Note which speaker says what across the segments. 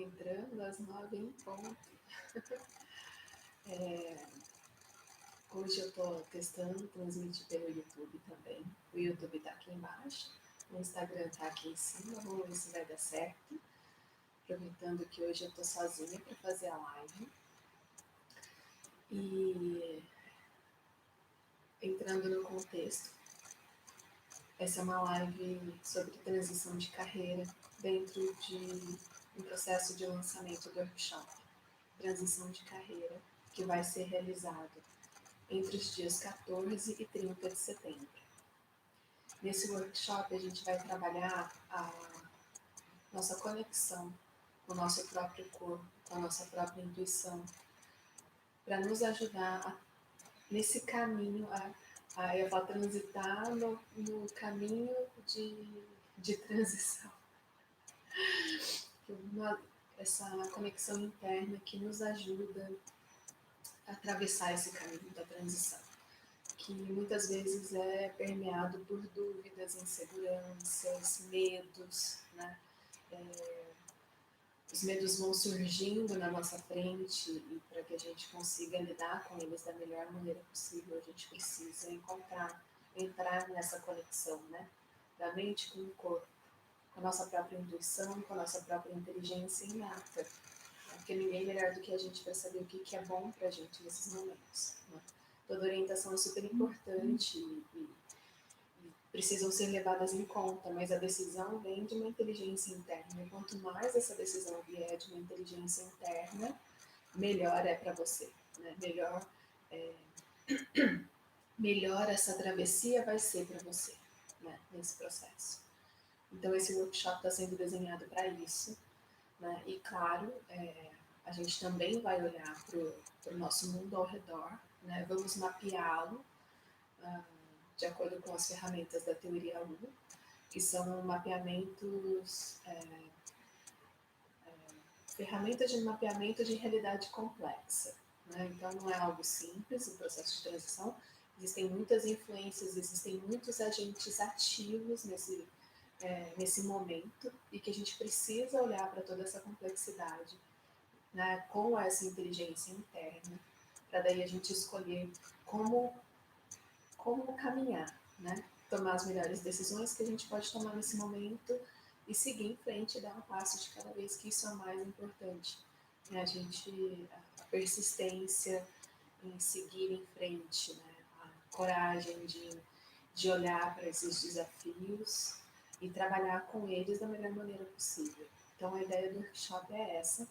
Speaker 1: entrando às 9 em ponto. Hoje eu estou testando transmitir pelo YouTube também. O YouTube está aqui embaixo, o Instagram está aqui em cima. Vamos ver se vai dar certo. Aproveitando que hoje eu estou sozinha para fazer a live. E entrando no contexto, essa é uma live sobre transição de carreira dentro de um processo de lançamento do workshop Transição de Carreira, que vai ser realizado entre os dias 14 e 30 de setembro. Nesse workshop a gente vai trabalhar a nossa conexão com o nosso próprio corpo, com a nossa própria intuição, para nos ajudar nesse caminho, eu vou transitar no caminho de transição. Essa conexão interna que nos ajuda a atravessar esse caminho da transição, que muitas vezes é permeado por dúvidas, inseguranças, medos, né? Os medos vão surgindo na nossa frente e para que a gente consiga lidar com eles da melhor maneira possível, a gente precisa entrar nessa conexão, né? Da mente com o corpo, com a nossa própria intuição, com a nossa própria inteligência inata. Porque ninguém é melhor do que a gente para saber o que é bom para a gente nesses momentos. Né? Toda orientação é super importante e precisam ser levadas em conta, mas a decisão vem de uma inteligência interna. E quanto mais essa decisão vier de uma inteligência interna, melhor é para você. Né? Melhor essa travessia vai ser para você, né? Nesse processo. Então esse workshop está sendo desenhado para isso. Né? E claro, a gente também vai olhar para o nosso mundo ao redor, né? Vamos mapeá-lo de acordo com as ferramentas da teoria U, que são mapeamentos, ferramentas de mapeamento de realidade complexa. Né? Então não é algo simples o processo de transição, existem muitas influências, existem muitos agentes ativos nesse momento e que a gente precisa olhar para toda essa complexidade, né, com essa inteligência interna, para daí a gente escolher como caminhar, né? Tomar as melhores decisões que a gente pode tomar nesse momento e seguir em frente e dar um passo de cada vez, que isso é o mais importante. Né? A persistência em seguir em frente, né? A coragem de olhar para esses desafios e trabalhar com eles da melhor maneira possível. Então a ideia do workshop é essa.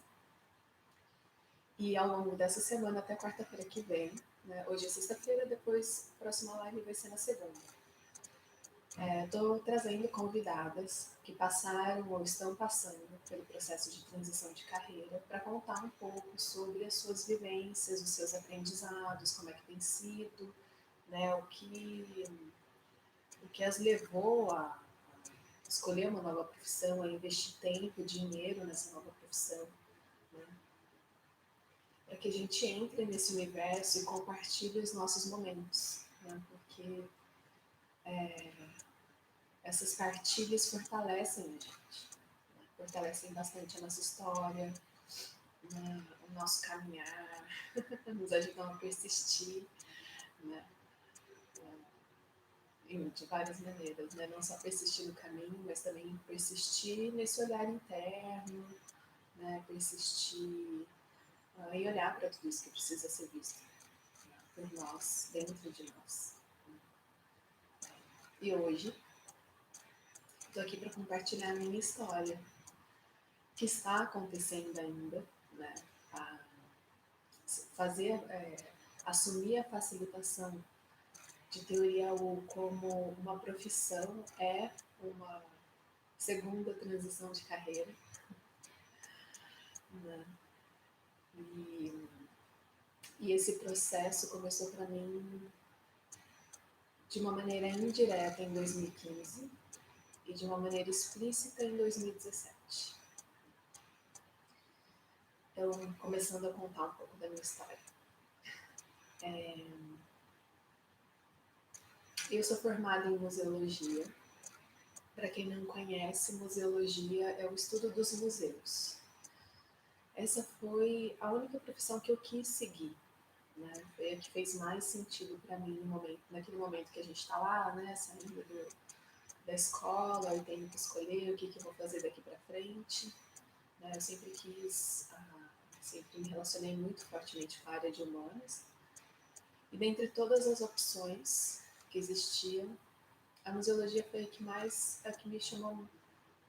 Speaker 1: E ao longo dessa semana, até quarta-feira que vem, né? Hoje é sexta-feira, depois a próxima live vai ser na segunda. Estou trazendo convidadas que passaram ou estão passando pelo processo de transição de carreira para contar um pouco sobre as suas vivências, os seus aprendizados, como é que tem sido, né? O que as levou a escolher uma nova profissão, a investir tempo, dinheiro nessa nova profissão, né? Para que a gente entre nesse universo e compartilhe os nossos momentos, né? Porque essas partilhas fortalecem a gente, né? Fortalecem bastante a nossa história, né? O nosso caminhar, nos ajudam a persistir, né? De várias maneiras, né? Não só persistir no caminho, mas também persistir nesse olhar interno, né? Persistir e olhar para tudo isso que precisa ser visto, né? Por nós, dentro de nós. E hoje estou aqui para compartilhar a minha história, que está acontecendo ainda, né? A assumir a facilitação de teoria U como uma profissão é uma segunda transição de carreira, né? E esse processo começou para mim de uma maneira indireta em 2015 e de uma maneira explícita em 2017. Então, começando a contar um pouco da minha história. Eu sou formada em museologia. Para quem não conhece, museologia é o estudo dos museus. essa foi a única profissão que eu quis seguir, né? Foi a que fez mais sentido para mim no momento, naquele momento que a gente está lá, né? Saindo da escola e tendo que escolher o que eu vou fazer daqui para frente. Né? Eu sempre quis, sempre me relacionei muito fortemente com a área de humanas. E dentre todas as opções que existiam, a museologia foi a que me chamou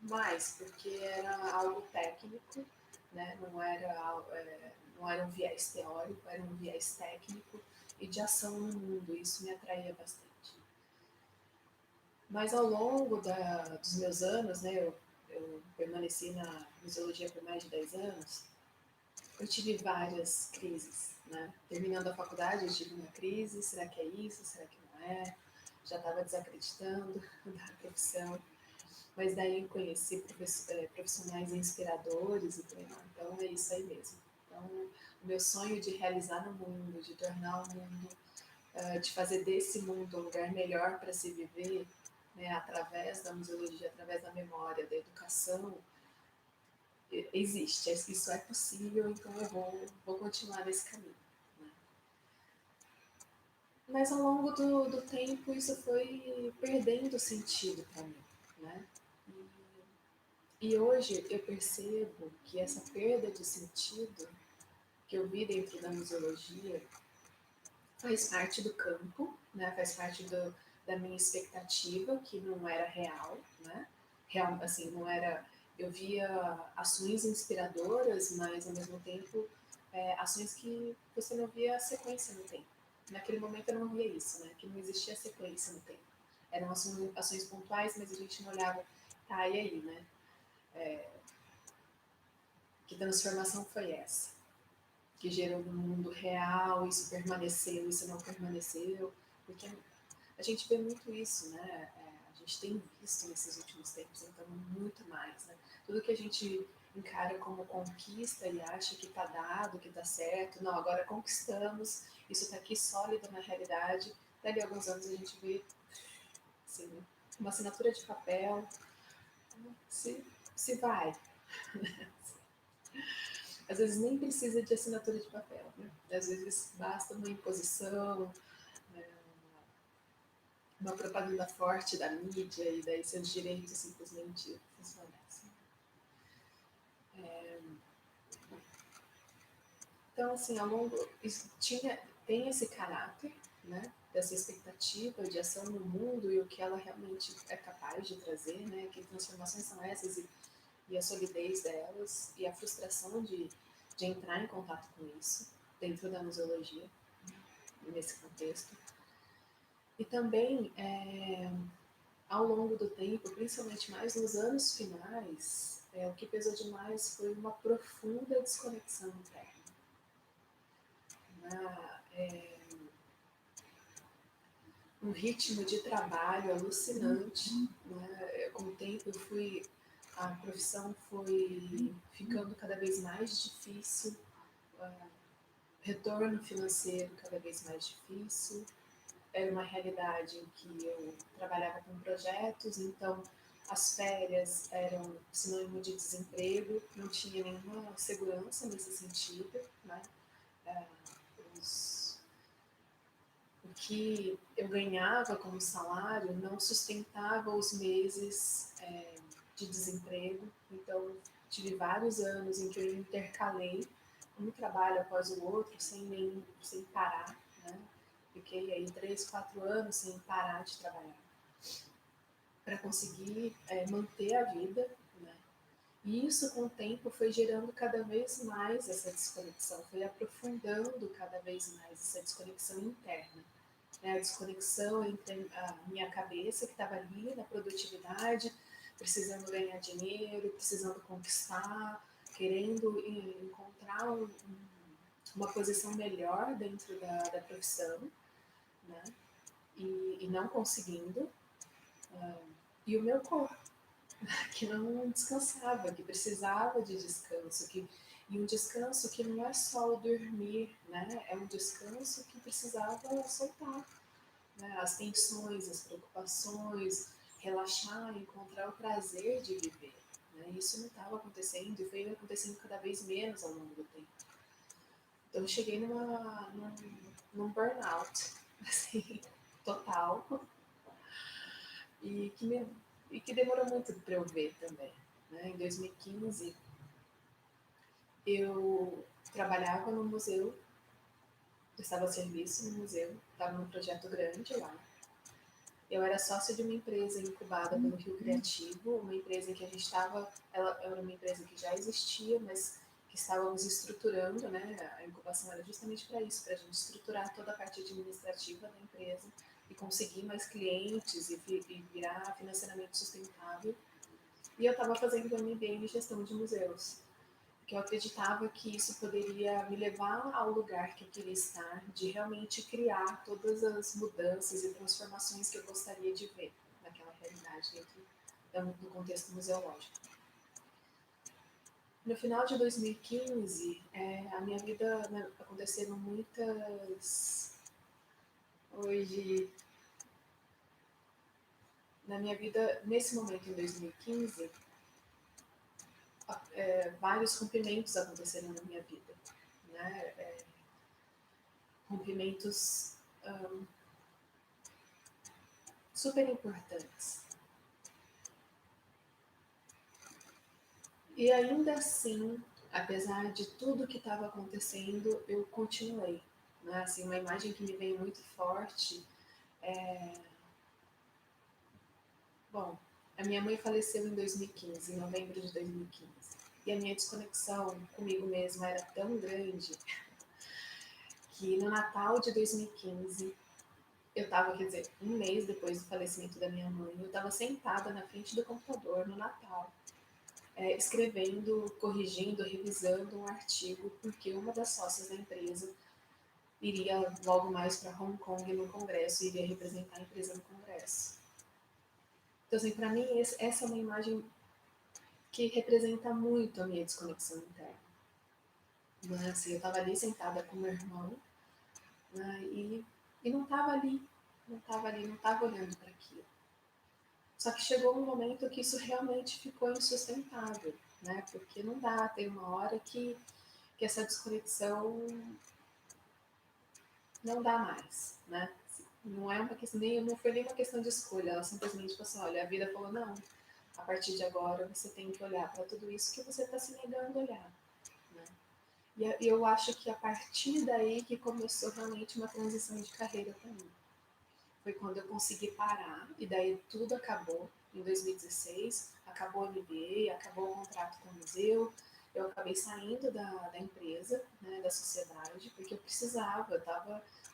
Speaker 1: mais, porque era algo técnico, né? Não era um viés teórico, era um viés técnico e de ação no mundo. Isso me atraía bastante. Mas ao longo dos meus anos, né, eu permaneci na museologia por mais de 10 anos, eu tive várias crises. Né? Terminando a faculdade, eu tive uma crise: será que é isso? Será que não é? Já estava desacreditando da profissão. Mas daí eu conheci profissionais inspiradores e falei, não, então é isso aí mesmo. Então, o meu sonho de realizar no mundo, de tornar o mundo, de fazer desse mundo um lugar melhor para se viver, né, através da museologia, através da memória, da educação, existe. Isso é possível, então eu vou continuar nesse caminho. Né? Mas ao longo do tempo isso foi perdendo sentido para mim. Né? E hoje eu percebo que essa perda de sentido que eu vi dentro da museologia faz parte do campo, né? Faz parte da minha expectativa, que não era real, né? Real, assim, não era. Eu via ações inspiradoras, mas ao mesmo tempo ações que você não via sequência no tempo. Naquele momento eu não via isso, né? Que não existia sequência no tempo. Eram ações pontuais, mas a gente não olhava, tá, e aí, né? Que transformação foi essa? Que gerou no mundo real, isso permaneceu, isso não permaneceu? Porque a gente vê muito isso, né? A gente tem visto nesses últimos tempos, então, muito mais, né? Tudo que a gente encara como conquista e acha que está dado, que está certo, não, agora conquistamos, isso está aqui sólido na realidade, dali a alguns anos a gente vê, assim, uma assinatura de papel, se vai. Às vezes nem precisa de assinatura de papel, né? Às vezes basta uma imposição, né? Uma propaganda forte da mídia e daí seus direitos simplesmente desvanecem. Então, assim, ao longo isso tem esse caráter, né? Dessa expectativa de ação no mundo e o que ela realmente é capaz de trazer, né? Que transformações são essas e a solidez delas e a frustração de entrar em contato com isso dentro da museologia, nesse contexto. E também, ao longo do tempo, principalmente mais nos anos finais, o que pesou demais foi uma profunda desconexão interna. Um ritmo de trabalho alucinante. Né? Com o tempo, a profissão foi ficando cada vez mais difícil, retorno financeiro cada vez mais difícil. Era uma realidade em que eu trabalhava com projetos, então as férias eram sinônimo de desemprego, não tinha nenhuma segurança nesse sentido. Né? Os, o que eu ganhava como salário não sustentava os meses de desemprego, então tive vários anos em que eu intercalei um trabalho após o outro sem parar. Né? Fiquei aí 3, 4 anos sem parar de trabalhar para conseguir manter a vida. Né? E isso, com o tempo, foi gerando cada vez mais essa desconexão, foi aprofundando cada vez mais essa desconexão interna. Né? A desconexão entre a minha cabeça, que estava ali na produtividade, precisando ganhar dinheiro, precisando conquistar, querendo encontrar uma posição melhor dentro da profissão, né? E não conseguindo. E o meu corpo, que não descansava, que precisava de descanso, e um descanso que não é só o dormir, né? É um descanso que precisava soltar, né? As tensões, as preocupações, relaxar, encontrar o prazer de viver. né? E isso não estava acontecendo e foi acontecendo cada vez menos ao longo do tempo. Então eu cheguei num burnout, assim, total, e que demorou muito para eu ver também. Né? Em 2015, eu trabalhava no museu, prestava serviço no museu, estava num projeto grande lá. Eu era sócia de uma empresa incubada pelo Rio Criativo, uma empresa em que a gente estava, ela era uma empresa que já existia, mas que estávamos estruturando, né? A incubação era justamente para isso, para a gente estruturar toda a parte administrativa da empresa e conseguir mais clientes e virar financeiramente sustentável. E eu estava fazendo um MBA em gestão de museus, que eu acreditava que isso poderia me levar ao lugar que eu queria estar, de realmente criar todas as mudanças e transformações que eu gostaria de ver naquela realidade dentro do contexto museológico. No final de 2015, a minha vida, né, aconteceram muitas. Hoje, na minha vida, nesse momento em 2015, vários rompimentos aconteceram na minha vida, né? Rompimentos super importantes. E ainda assim, apesar de tudo que estava acontecendo, eu continuei. Né? Assim, uma imagem que me veio muito forte é... Bom, a minha mãe faleceu em 2015, em novembro de 2015. E a minha desconexão comigo mesma era tão grande que no Natal de 2015, eu estava, quer dizer, um mês depois do falecimento da minha mãe, eu estava sentada na frente do computador no Natal, escrevendo, corrigindo, revisando um artigo, porque uma das sócias da empresa iria logo mais para Hong Kong no congresso, iria representar a empresa no congresso. Então, assim, para mim, essa é uma imagem que representa muito a minha desconexão interna. Né? Assim, eu estava ali sentada com meu irmão, né? E não estava ali, não estava olhando para aquilo. Só que chegou um momento que isso realmente ficou insustentável, né? Porque não dá, tem uma hora que essa desconexão não dá mais, né? Não é uma questão, não foi nem uma questão de escolha, ela simplesmente falou assim, olha, a vida falou, não, a partir de agora você tem que olhar para tudo isso que você está se negando a olhar, né? E eu acho que a partir daí que começou realmente uma transição de carreira para mim. Foi quando eu consegui parar, e daí tudo acabou. Em 2016, acabou o MBA, acabou o contrato com o museu, eu acabei saindo da empresa, né, da sociedade, porque eu precisava,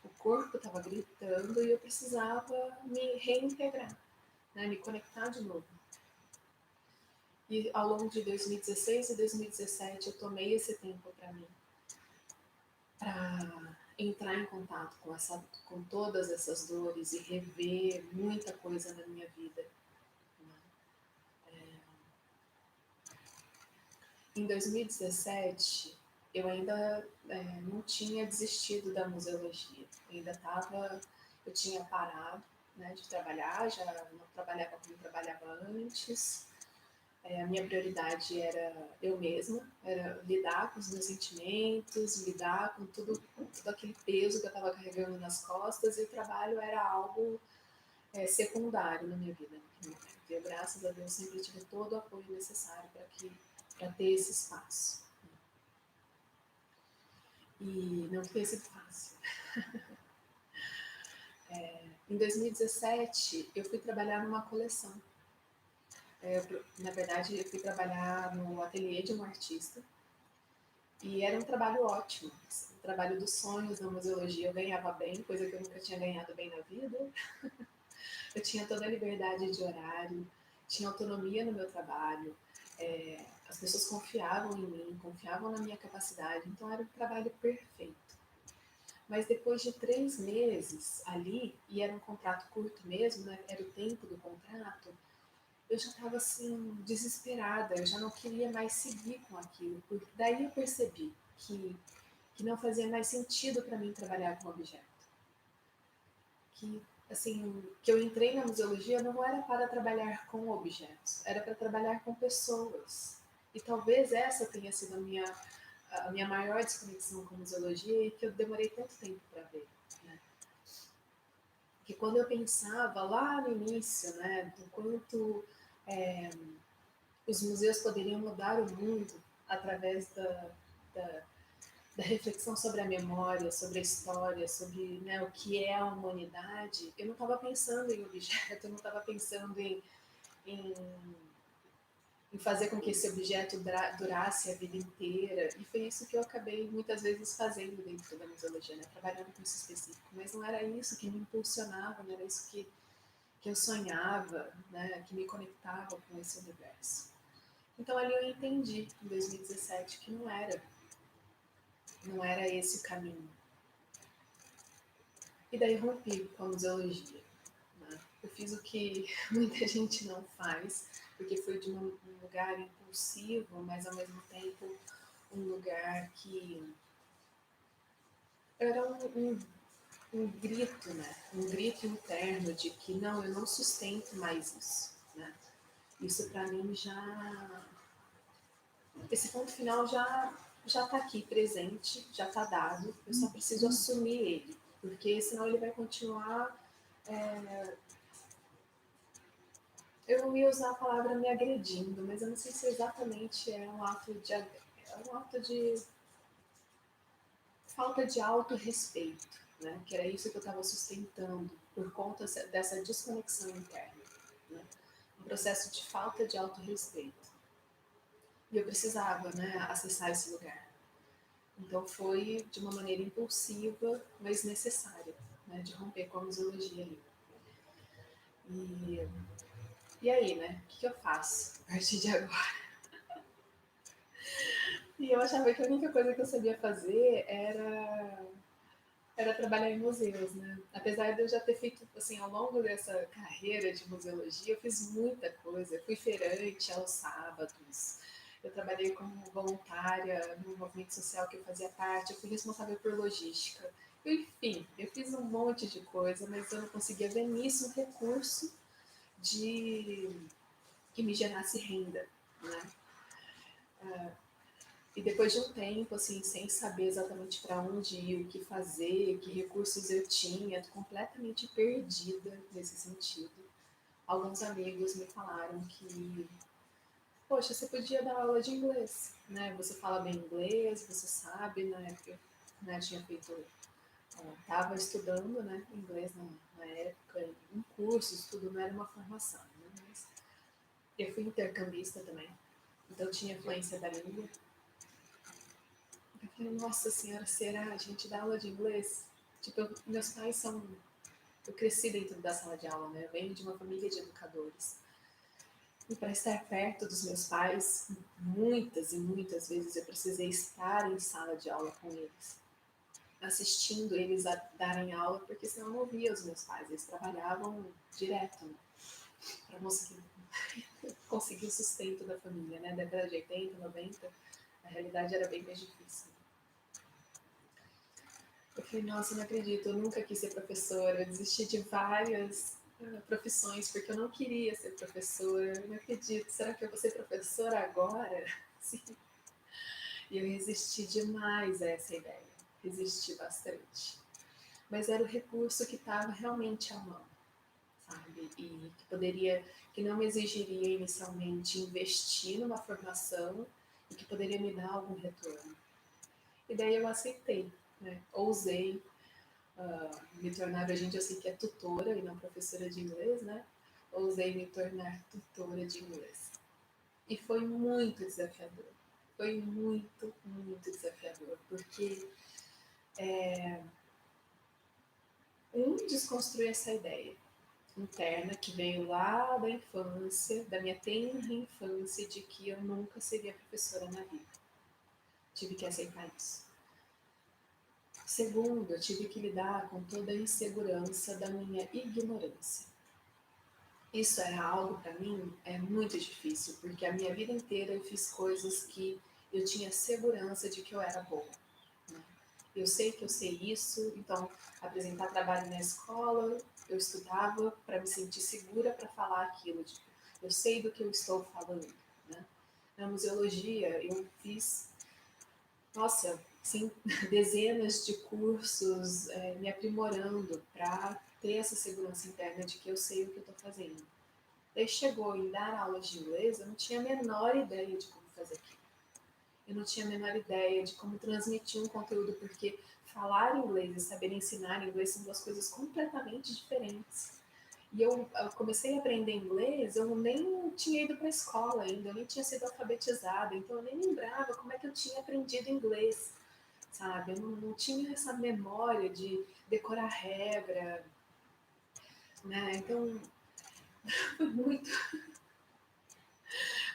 Speaker 1: o corpo estava gritando e eu precisava me reintegrar, né, me conectar de novo. E ao longo de 2016 e 2017 eu tomei esse tempo para mim, para entrar em contato com todas essas dores e rever muita coisa na minha vida. Em 2017, eu ainda não tinha desistido da museologia. Eu tinha parado, né, de trabalhar, já não trabalhava como trabalhava antes. A minha prioridade era eu mesma, era lidar com os meus sentimentos, lidar com tudo aquele peso que eu estava carregando nas costas, e o trabalho era algo secundário na minha vida. Eu, graças a Deus, sempre tive todo o apoio necessário para ter esse espaço. E não tenha sido fácil. Em 2017, eu fui trabalhar numa coleção. Na verdade, eu fui trabalhar no ateliê de um artista. E era um trabalho ótimo. Um trabalho dos sonhos na museologia. Eu ganhava bem, coisa que eu nunca tinha ganhado bem na vida. Eu tinha toda a liberdade de horário, tinha autonomia no meu trabalho. As pessoas confiavam em mim, confiavam na minha capacidade. Então, era um trabalho perfeito. Mas depois de 3 meses ali, e era um contrato curto mesmo, né? Era o tempo do contrato, eu já estava assim, desesperada, eu já não queria mais seguir com aquilo, porque daí eu percebi que não fazia mais sentido para mim trabalhar com objeto. Que assim, que eu entrei na museologia não era para trabalhar com objetos, era para trabalhar com pessoas. E talvez essa tenha sido a minha maior desconexão com museologia e que eu demorei tanto tempo para ver. Né? Que quando eu pensava lá no início, né, do quanto os museus poderiam mudar o mundo através da, da reflexão sobre a memória, sobre a história, sobre, né, o que é a humanidade, eu não estava pensando em objeto, eu não estava pensando em, em fazer com que esse objeto durasse a vida inteira. E foi isso que eu acabei muitas vezes fazendo dentro da museologia, né, trabalhando com isso específico. Mas não era isso que me impulsionava, não era isso que eu sonhava, né, que me conectava com esse universo. Então ali eu entendi, em 2017, que não era esse o caminho. E daí rompi com a museologia. Né? Eu fiz o que muita gente não faz, porque foi de um lugar impulsivo, mas ao mesmo tempo um lugar que era um grito, né? Um grito interno de que não, eu não sustento mais isso. Né? Isso para mim já. Esse ponto final já está aqui presente, já está dado, eu só preciso assumir ele, porque senão ele vai continuar. Eu não ia usar a palavra me agredindo, mas eu não sei se exatamente é um ato de falta de autorrespeito, né? Que era isso que eu estava sustentando por conta dessa desconexão interna, né? Um processo de falta de autorrespeito. E eu precisava, né, acessar esse lugar. Então foi de uma maneira impulsiva, mas necessária, né, de romper com a museologia ali. E, e aí, né, o que eu faço a partir de agora? E eu achava que a única coisa que eu sabia fazer era trabalhar em museus, né? Apesar de eu já ter feito, assim, ao longo dessa carreira de museologia, eu fiz muita coisa. Eu fui feirante aos sábados, eu trabalhei como voluntária no movimento social que eu fazia parte, eu fui responsável por logística. Enfim, eu fiz um monte de coisa, mas eu não conseguia ver nisso um recurso de que me gerasse renda, né? E depois de um tempo, assim, sem saber exatamente para onde ir, o que fazer, que recursos eu tinha, completamente perdida nesse sentido, alguns amigos me falaram que, poxa, você podia dar aula de inglês, né? Você fala bem inglês, você sabe, na época, né, tinha feito, estava estudando, né, inglês na época, em cursos, tudo, não era uma formação, né? Mas eu fui intercambista também, então tinha influência da língua. Eu falei, nossa senhora, será? A gente dá aula de inglês? Tipo, meus pais são. Eu cresci dentro da sala de aula, né? Eu venho de uma família de educadores. E para estar perto dos meus pais, muitas e muitas vezes eu precisei estar em sala de aula com eles, assistindo eles a darem aula, porque senão eu não via os meus pais. Eles trabalhavam direto, né? Para conseguir o sustento da família, né? Década de 80, 90, a realidade era bem mais difícil. Eu falei, nossa, não acredito, eu nunca quis ser professora, eu desisti de várias profissões porque eu não queria ser professora, eu não acredito, será que eu vou ser professora agora? Sim. E eu resisti demais a essa ideia, resisti bastante. Mas era o recurso que estava realmente à mão, sabe? E que poderia, que não me exigiria inicialmente investir numa formação e que poderia me dar algum retorno. E daí eu aceitei, né? Ousei me tornar, a gente eu sei que é tutora e não professora de inglês, né? Ousei me tornar tutora de inglês. E foi muito desafiador. Foi muito, muito desafiador, porque desconstruir essa ideia interna que veio lá da infância, da minha tenra infância, de que eu nunca seria professora na vida. Tive que aceitar isso. Segundo, eu tive que lidar com toda a insegurança da minha ignorância. Isso era algo para mim muito difícil, porque a minha vida inteira eu fiz coisas que eu tinha segurança de que eu era boa. Né? Eu sei que eu sei isso, então apresentar trabalho na escola, eu estudava para me sentir segura para falar aquilo, tipo, eu sei do que eu estou falando, né? Na museologia eu fiz, nossa, sim, dezenas de cursos me aprimorando para ter essa segurança interna de que eu sei o que eu estou fazendo. Daí chegou em dar aulas de inglês, eu não tinha a menor ideia de como fazer aquilo. Eu não tinha a menor ideia de como transmitir um conteúdo, porque falar inglês e saber ensinar inglês são duas coisas completamente diferentes. E eu comecei a aprender inglês, eu nem tinha ido para a escola ainda, eu nem tinha sido alfabetizada, então eu nem lembrava como é que eu tinha aprendido inglês, sabe? Eu não tinha essa memória de decorar regra, né? Então, foi muito.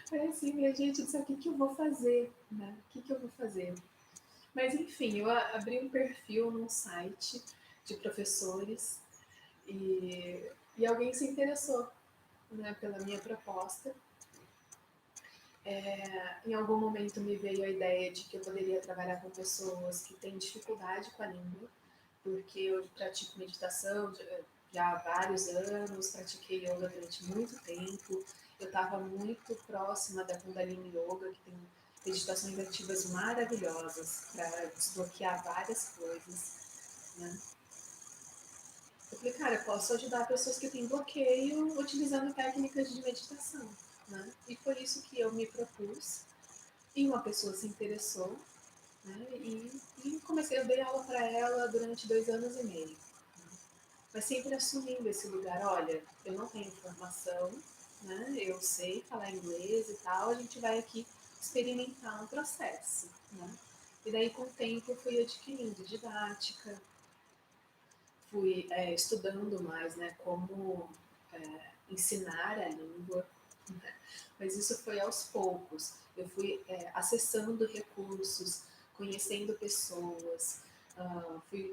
Speaker 1: Foi assim, minha gente, não sei o que eu vou fazer, né? O que eu vou fazer? Mas enfim, eu abri um perfil num site de professores e alguém se interessou, né, pela minha proposta. Em algum momento me veio a ideia de que eu poderia trabalhar com pessoas que têm dificuldade com a língua, porque eu pratico meditação já há vários anos, pratiquei yoga durante muito tempo, eu estava muito próxima da Kundalini Yoga, que tem meditações ativas maravilhosas para desbloquear várias coisas, né? Eu falei, cara, eu posso ajudar pessoas que têm bloqueio utilizando técnicas de meditação, né? E foi isso que eu me propus. E uma pessoa se interessou, né? E comecei a dar aula para ela durante 2 anos e meio. Mas sempre assumindo esse lugar, olha, eu não tenho formação, né? Eu sei falar inglês e tal, a gente vai aqui experimentar um processo, né? E daí, com o tempo, eu fui adquirindo didática, fui estudando mais, né, como ensinar a língua, né? Mas isso foi aos poucos. Eu fui acessando recursos, conhecendo pessoas,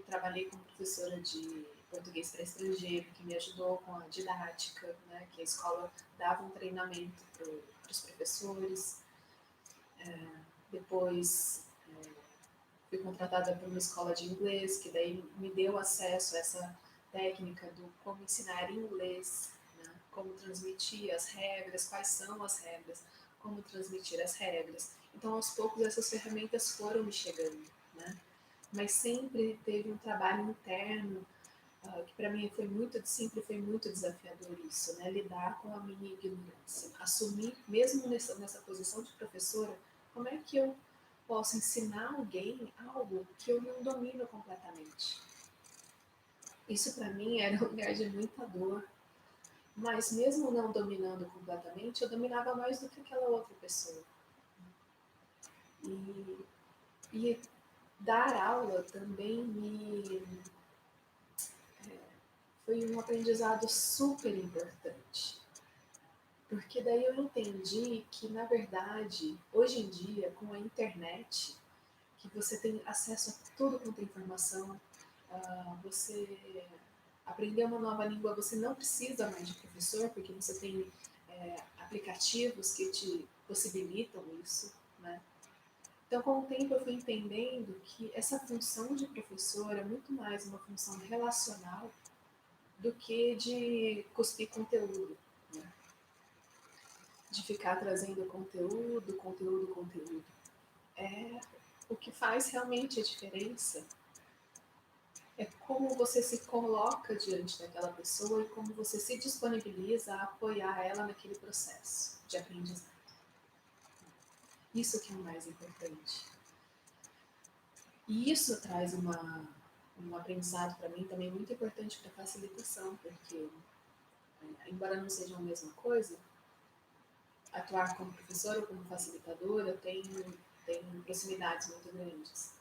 Speaker 1: trabalhei como professora de português para estrangeiro, que me ajudou com a didática, né, que a escola dava um treinamento para os professores. Depois fui contratada por uma escola de inglês, que daí me deu acesso a essa técnica do como ensinar inglês, né? Como transmitir as regras, quais são as regras, como transmitir as regras. Então, aos poucos, essas ferramentas foram me chegando, né? Mas sempre teve um trabalho interno que para mim sempre foi muito desafiador isso, né? Lidar com a minha ignorância, assumir, mesmo nessa posição de professora, como é que eu posso ensinar alguém algo que eu não domino completamente. Isso para mim era um lugar de muita dor, mas mesmo não dominando completamente, eu dominava mais do que aquela outra pessoa. E dar aula também foi um aprendizado super importante, porque daí eu entendi que, na verdade, hoje em dia, com a internet, que você tem acesso a tudo quanto é informação, você aprender uma nova língua, você não precisa mais de professor, porque você tem aplicativos que te possibilitam isso, né? Então, com o tempo, eu fui entendendo que essa função de professor é muito mais uma função relacional do que de cuspir conteúdo, né? De ficar trazendo conteúdo, conteúdo, conteúdo. O que faz realmente a diferença é como você se coloca diante daquela pessoa e como você se disponibiliza a apoiar ela naquele processo de aprendizado. Isso que é o mais importante. E isso traz um aprendizado para mim também muito importante para facilitação, porque, embora não seja a mesma coisa, atuar como professora ou como facilitadora tem proximidades muito grandes.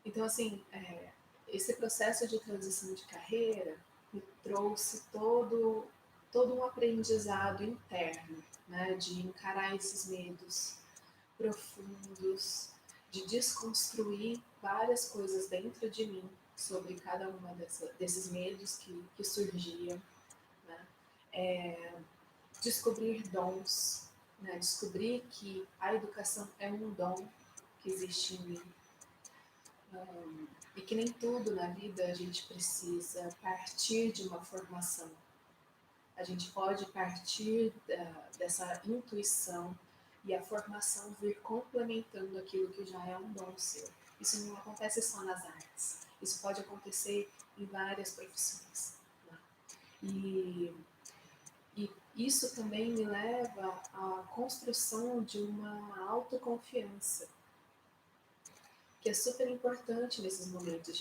Speaker 1: Então, assim, esse processo de transição de carreira me trouxe todo um aprendizado interno, né, de encarar esses medos profundos, de desconstruir várias coisas dentro de mim sobre cada uma desses medos que surgiam, né? Descobrir dons, né? Descobrir que a educação é um dom que existe em mim, E que nem tudo na vida a gente precisa partir de uma formação. A gente pode partir dessa intuição e a formação vir complementando aquilo que já é um dom seu. Isso não acontece só nas artes. Isso pode acontecer em várias profissões. Né? E isso também me leva à construção de uma autoconfiança, que é super importante nesses momentos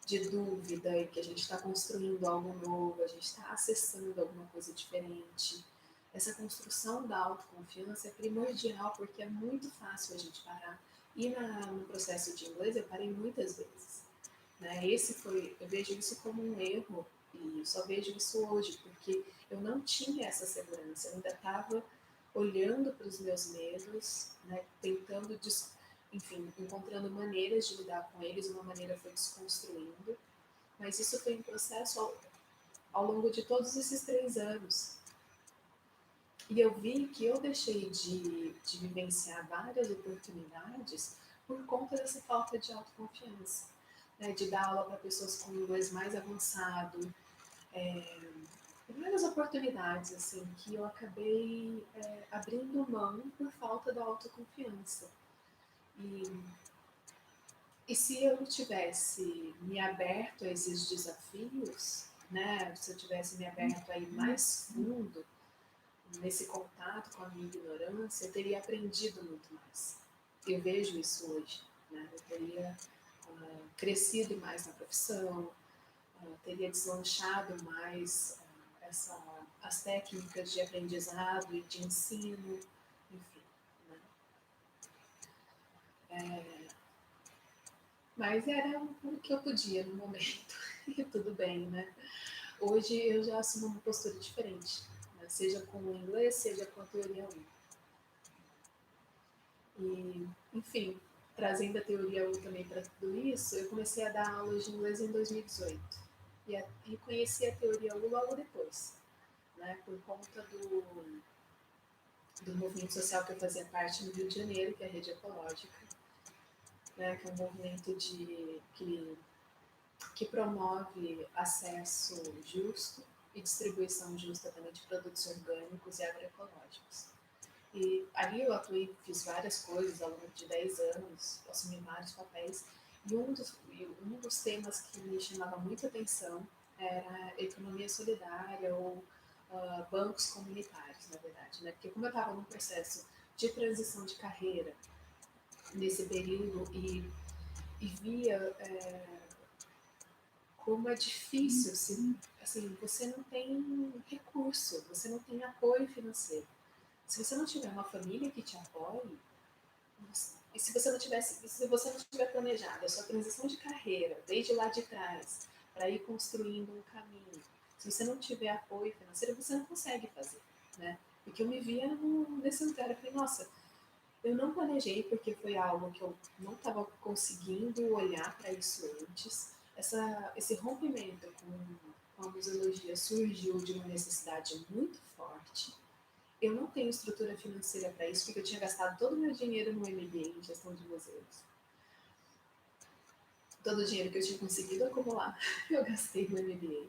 Speaker 1: de dúvida, e que a gente está construindo algo novo, a gente está acessando alguma coisa diferente. Essa construção da autoconfiança é primordial, porque é muito fácil a gente parar. E no processo de inglês eu parei muitas vezes. Né? Eu vejo isso como um erro, e eu só vejo isso hoje, porque eu não tinha essa segurança, eu ainda estava olhando para os meus medos, né? Tentando, enfim, encontrando maneiras de lidar com eles, uma maneira foi desconstruindo, mas isso foi um processo ao longo de todos esses 3 anos. E eu vi que eu deixei de vivenciar várias oportunidades por conta dessa falta de autoconfiança, né? De dar aula para pessoas com inglês mais avançado, várias oportunidades assim que eu acabei abrindo mão por falta da autoconfiança. E, e se eu tivesse me aberto a esses desafios, né? Se eu tivesse me aberto a ir mais fundo nesse contato com a minha ignorância, eu teria aprendido muito mais. Eu vejo isso hoje. Né? Eu teria crescido mais na profissão, teria deslanchado mais as técnicas de aprendizado e de ensino, enfim. Né? Mas era o que eu podia no momento, e tudo bem, né? Hoje eu já assumo uma postura diferente, né? Seja com o inglês, seja com a teoria 1. E, enfim, trazendo a teoria 1 também para tudo isso, eu comecei a dar aulas de inglês em 2018. E conheci a teoria 1 logo depois, né? Por conta do movimento social que eu fazia parte no Rio de Janeiro, que é a Rede Ecológica, né? Que é um movimento que promove acesso justo e distribuição justa também de produtos orgânicos e agroecológicos. E ali eu atuei, fiz várias coisas ao longo de 10 anos, assumi vários papéis, e um dos temas que me chamava muita atenção era economia solidária ou bancos comunitários, na verdade. Né? Porque como eu estava num processo de transição de carreira nesse período e via como é difícil, assim, você não tem recurso, você não tem apoio financeiro. Se você não tiver uma família que te apoie, e se você não tiver planejado a sua transição de carreira desde lá de trás para ir construindo um caminho, se você não tiver apoio financeiro, você não consegue fazer, né? Porque eu me via nesse lugar, eu falei, nossa, eu não planejei porque foi algo que eu não estava conseguindo olhar para isso antes. Esse rompimento com a museologia surgiu de uma necessidade muito forte. Eu não tenho estrutura financeira para isso, porque eu tinha gastado todo o meu dinheiro no MBA em gestão de museus. Todo o dinheiro que eu tinha conseguido acumular, eu gastei no MBA.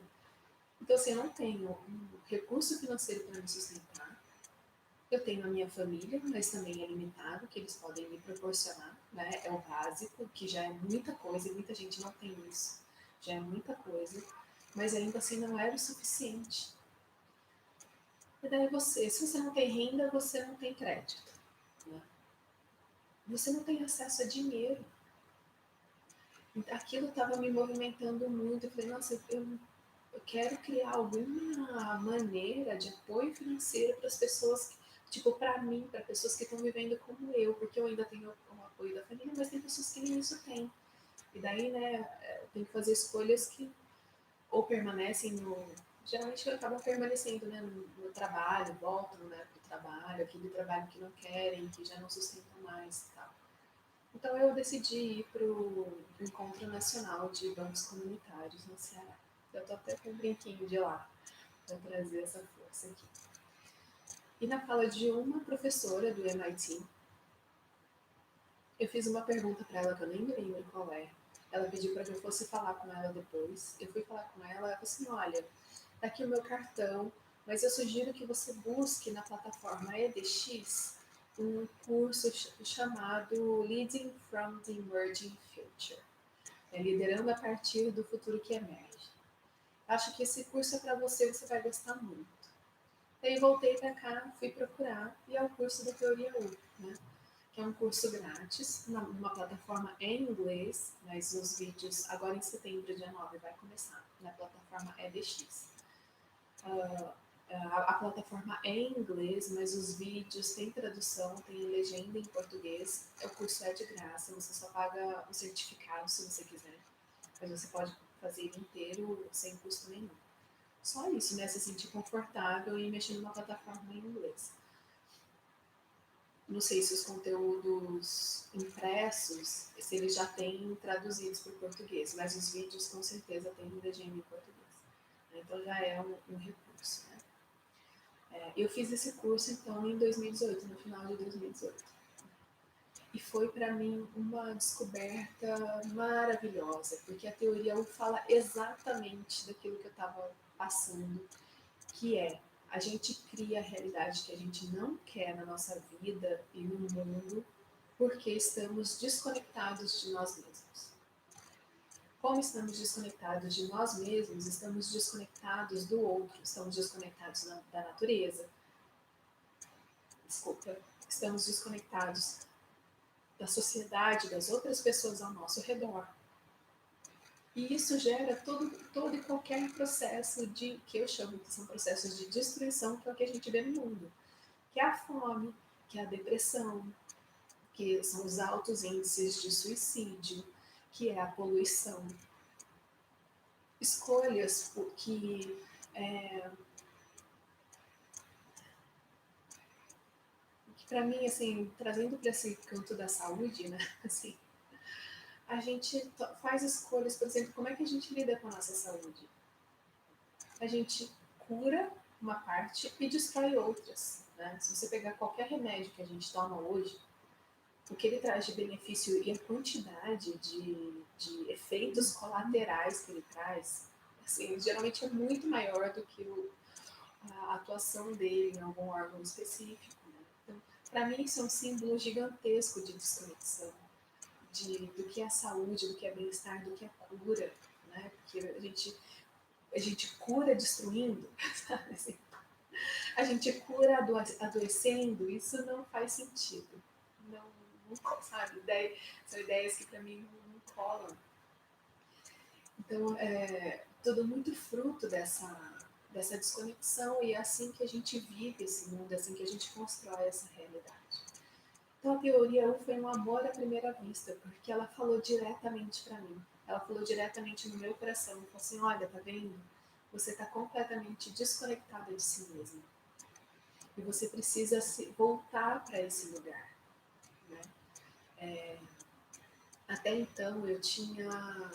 Speaker 1: Então, assim, eu não tenho um recurso financeiro para me sustentar. Eu tenho a minha família, mas também é limitado, que eles podem me proporcionar, né? É o básico, que já é muita coisa, e muita gente não tem isso. Já é muita coisa, mas ainda assim não era o suficiente. E daí se você não tem renda, você não tem crédito. Né? Você não tem acesso a dinheiro. Aquilo estava me movimentando muito. Eu falei, nossa, eu quero criar alguma maneira de apoio financeiro para as pessoas, tipo, para mim, para pessoas que estão vivendo como eu, porque eu ainda tenho o apoio da família, mas tem pessoas que nem isso têm. E daí, né, eu tenho que fazer escolhas que ou permanecem no. Geralmente acabam permanecendo, né, no trabalho, voltam, né, para o trabalho, aquele trabalho que não querem, que já não sustentam mais e tal. Então eu decidi ir para o Encontro Nacional de Bancos Comunitários no Ceará. Eu estou até com um brinquinho de lá para trazer essa força aqui. E na fala de uma professora do MIT, Eu fiz uma pergunta para ela que eu nem lembro qual é. Ela pediu para que eu fosse falar com ela depois. Eu fui falar com ela, ela falou assim, olha, tá aqui o meu cartão, mas eu sugiro que você busque na plataforma EDX um curso chamado Leading from the Emerging Future. É liderando a partir do futuro que emerge. Acho que esse curso é para você, você vai gostar muito. Daí voltei para cá, fui procurar, e é o curso da Teoria U, né? Que é um curso grátis, numa plataforma em inglês, mas os vídeos, agora em setembro, dia 9, vai começar, na plataforma EDX. A plataforma é em inglês, mas os vídeos têm tradução, tem legenda em português. O curso é de graça, você só paga o certificado se você quiser, mas você pode fazer ele inteiro sem custo nenhum. Só isso, né? Se sentir confortável e mexer numa plataforma em inglês. Não sei se os conteúdos impressos, se eles já têm traduzidos para o português, mas os vídeos com certeza têm legenda em português. Então já é um recurso, né? Eu fiz esse curso então em 2018, no final de 2018. E foi para mim uma descoberta maravilhosa, porque a teoria U fala exatamente daquilo que eu estava passando, que é a gente cria a realidade que a gente não quer na nossa vida e no mundo porque estamos desconectados de nós mesmos. Como estamos desconectados de nós mesmos, estamos desconectados do outro, estamos desconectados da natureza, desculpa, estamos desconectados da sociedade, das outras pessoas ao nosso redor. E isso gera todo e qualquer processo que eu chamo que são processos de destruição, que é o que a gente vê no mundo. Que é a fome, que é a depressão, que são os altos índices de suicídio, que é a poluição. Escolhas que para mim, assim, trazendo para esse canto da saúde, né, assim, a gente faz escolhas, por exemplo, como é que a gente lida com a nossa saúde? A gente cura uma parte e destrói outras, né? Se você pegar qualquer remédio que a gente toma hoje, o que ele traz de benefício e a quantidade de efeitos colaterais que ele traz, assim, geralmente é muito maior do que a atuação dele em algum órgão específico. Né? Então, para mim, isso é um símbolo gigantesco de desconexão, do que é a saúde, do que é bem-estar, do que é cura, né? Porque a gente cura destruindo, sabe? Assim, a gente cura adoecendo, isso não faz sentido. Não sabe? São ideias que para mim não colam. Então, é tudo muito fruto dessa desconexão e é assim que a gente vive esse mundo, é assim que a gente constrói essa realidade. Então, a teoria U foi um amor à primeira vista, porque ela falou diretamente para mim. Ela falou diretamente no meu coração. Ela falou assim, olha, tá vendo? Você está completamente desconectada de si mesma. E você precisa voltar para esse lugar. Né? Até então, eu tinha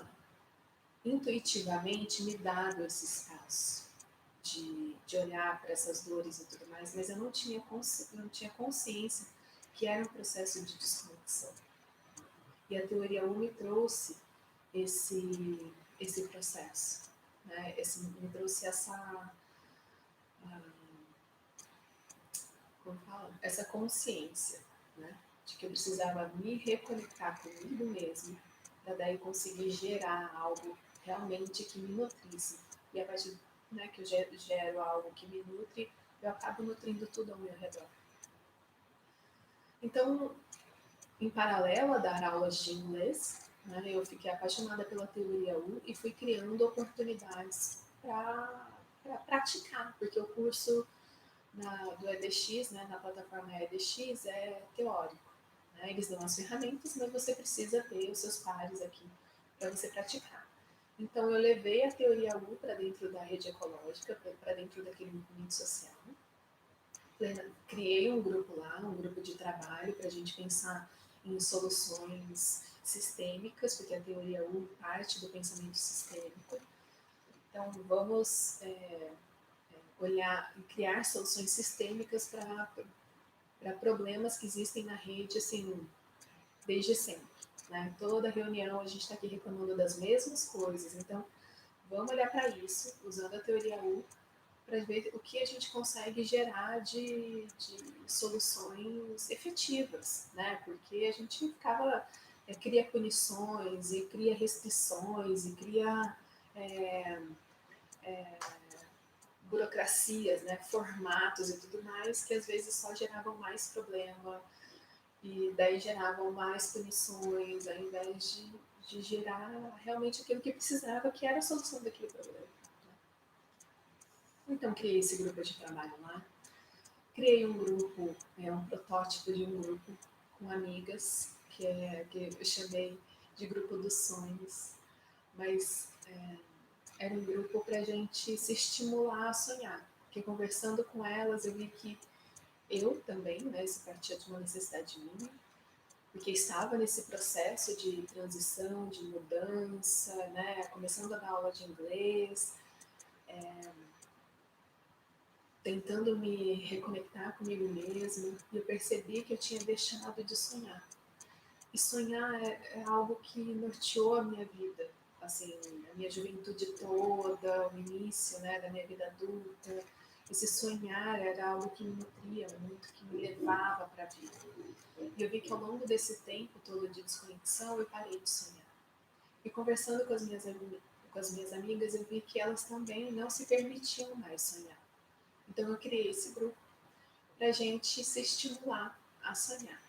Speaker 1: intuitivamente me dado esse espaço de olhar para essas dores e tudo mais, mas eu não tinha consciência que era um processo de desconexão. E a teoria U me trouxe esse processo, né? Me trouxe como fala? Essa consciência, né? De que eu precisava me reconectar comigo mesmo para daí conseguir gerar algo realmente que me nutrisse. E a partir, né, que eu gero algo que me nutre, eu acabo nutrindo tudo ao meu redor. Então, em paralelo a dar aulas de inglês, né, eu fiquei apaixonada pela teoria U e fui criando oportunidades para praticar, porque o curso do EDX, né, na plataforma EDX, é teórico. Né? Eles dão as ferramentas, mas você precisa ter os seus pares aqui para você praticar. Então, eu levei a teoria U para dentro da rede ecológica, para dentro daquele movimento social. Criei um grupo lá, um grupo de trabalho para a gente pensar em soluções sistêmicas, porque a teoria U parte do pensamento sistêmico. Então, vamos olhar e criar soluções sistêmicas para problemas que existem na rede, assim, desde sempre. Né? Toda reunião a gente está aqui reclamando das mesmas coisas, então vamos olhar para isso, usando a teoria U, para ver o que a gente consegue gerar de soluções efetivas, né? Porque a gente ficava, cria punições e cria restrições e cria burocracias, né? Formatos e tudo mais que às vezes só geravam mais problema e daí geravam mais punições ao invés de gerar realmente aquilo que precisava, que era a solução daquele problema. Então criei esse grupo de trabalho lá. Criei um grupo, um protótipo de um grupo com amigas, que eu chamei de Grupo dos Sonhos, mas era um grupo para a gente se estimular a sonhar. Porque conversando com elas eu vi que eu também, né, isso partia de uma necessidade minha, porque estava nesse processo de transição, de mudança, né, começando a dar aula de inglês, tentando me reconectar comigo mesma, e eu percebi que eu tinha deixado de sonhar. E sonhar é algo que norteou a minha vida, assim, a minha juventude toda, o início, né, da minha vida adulta. Esse sonhar era algo que me nutria muito, que me levava para a vida. E eu vi que ao longo desse tempo todo de desconexão, eu parei de sonhar. E conversando com as minhas amigas, eu vi que elas também não se permitiam mais sonhar. Então eu criei esse grupo para a gente se estimular a sonhar.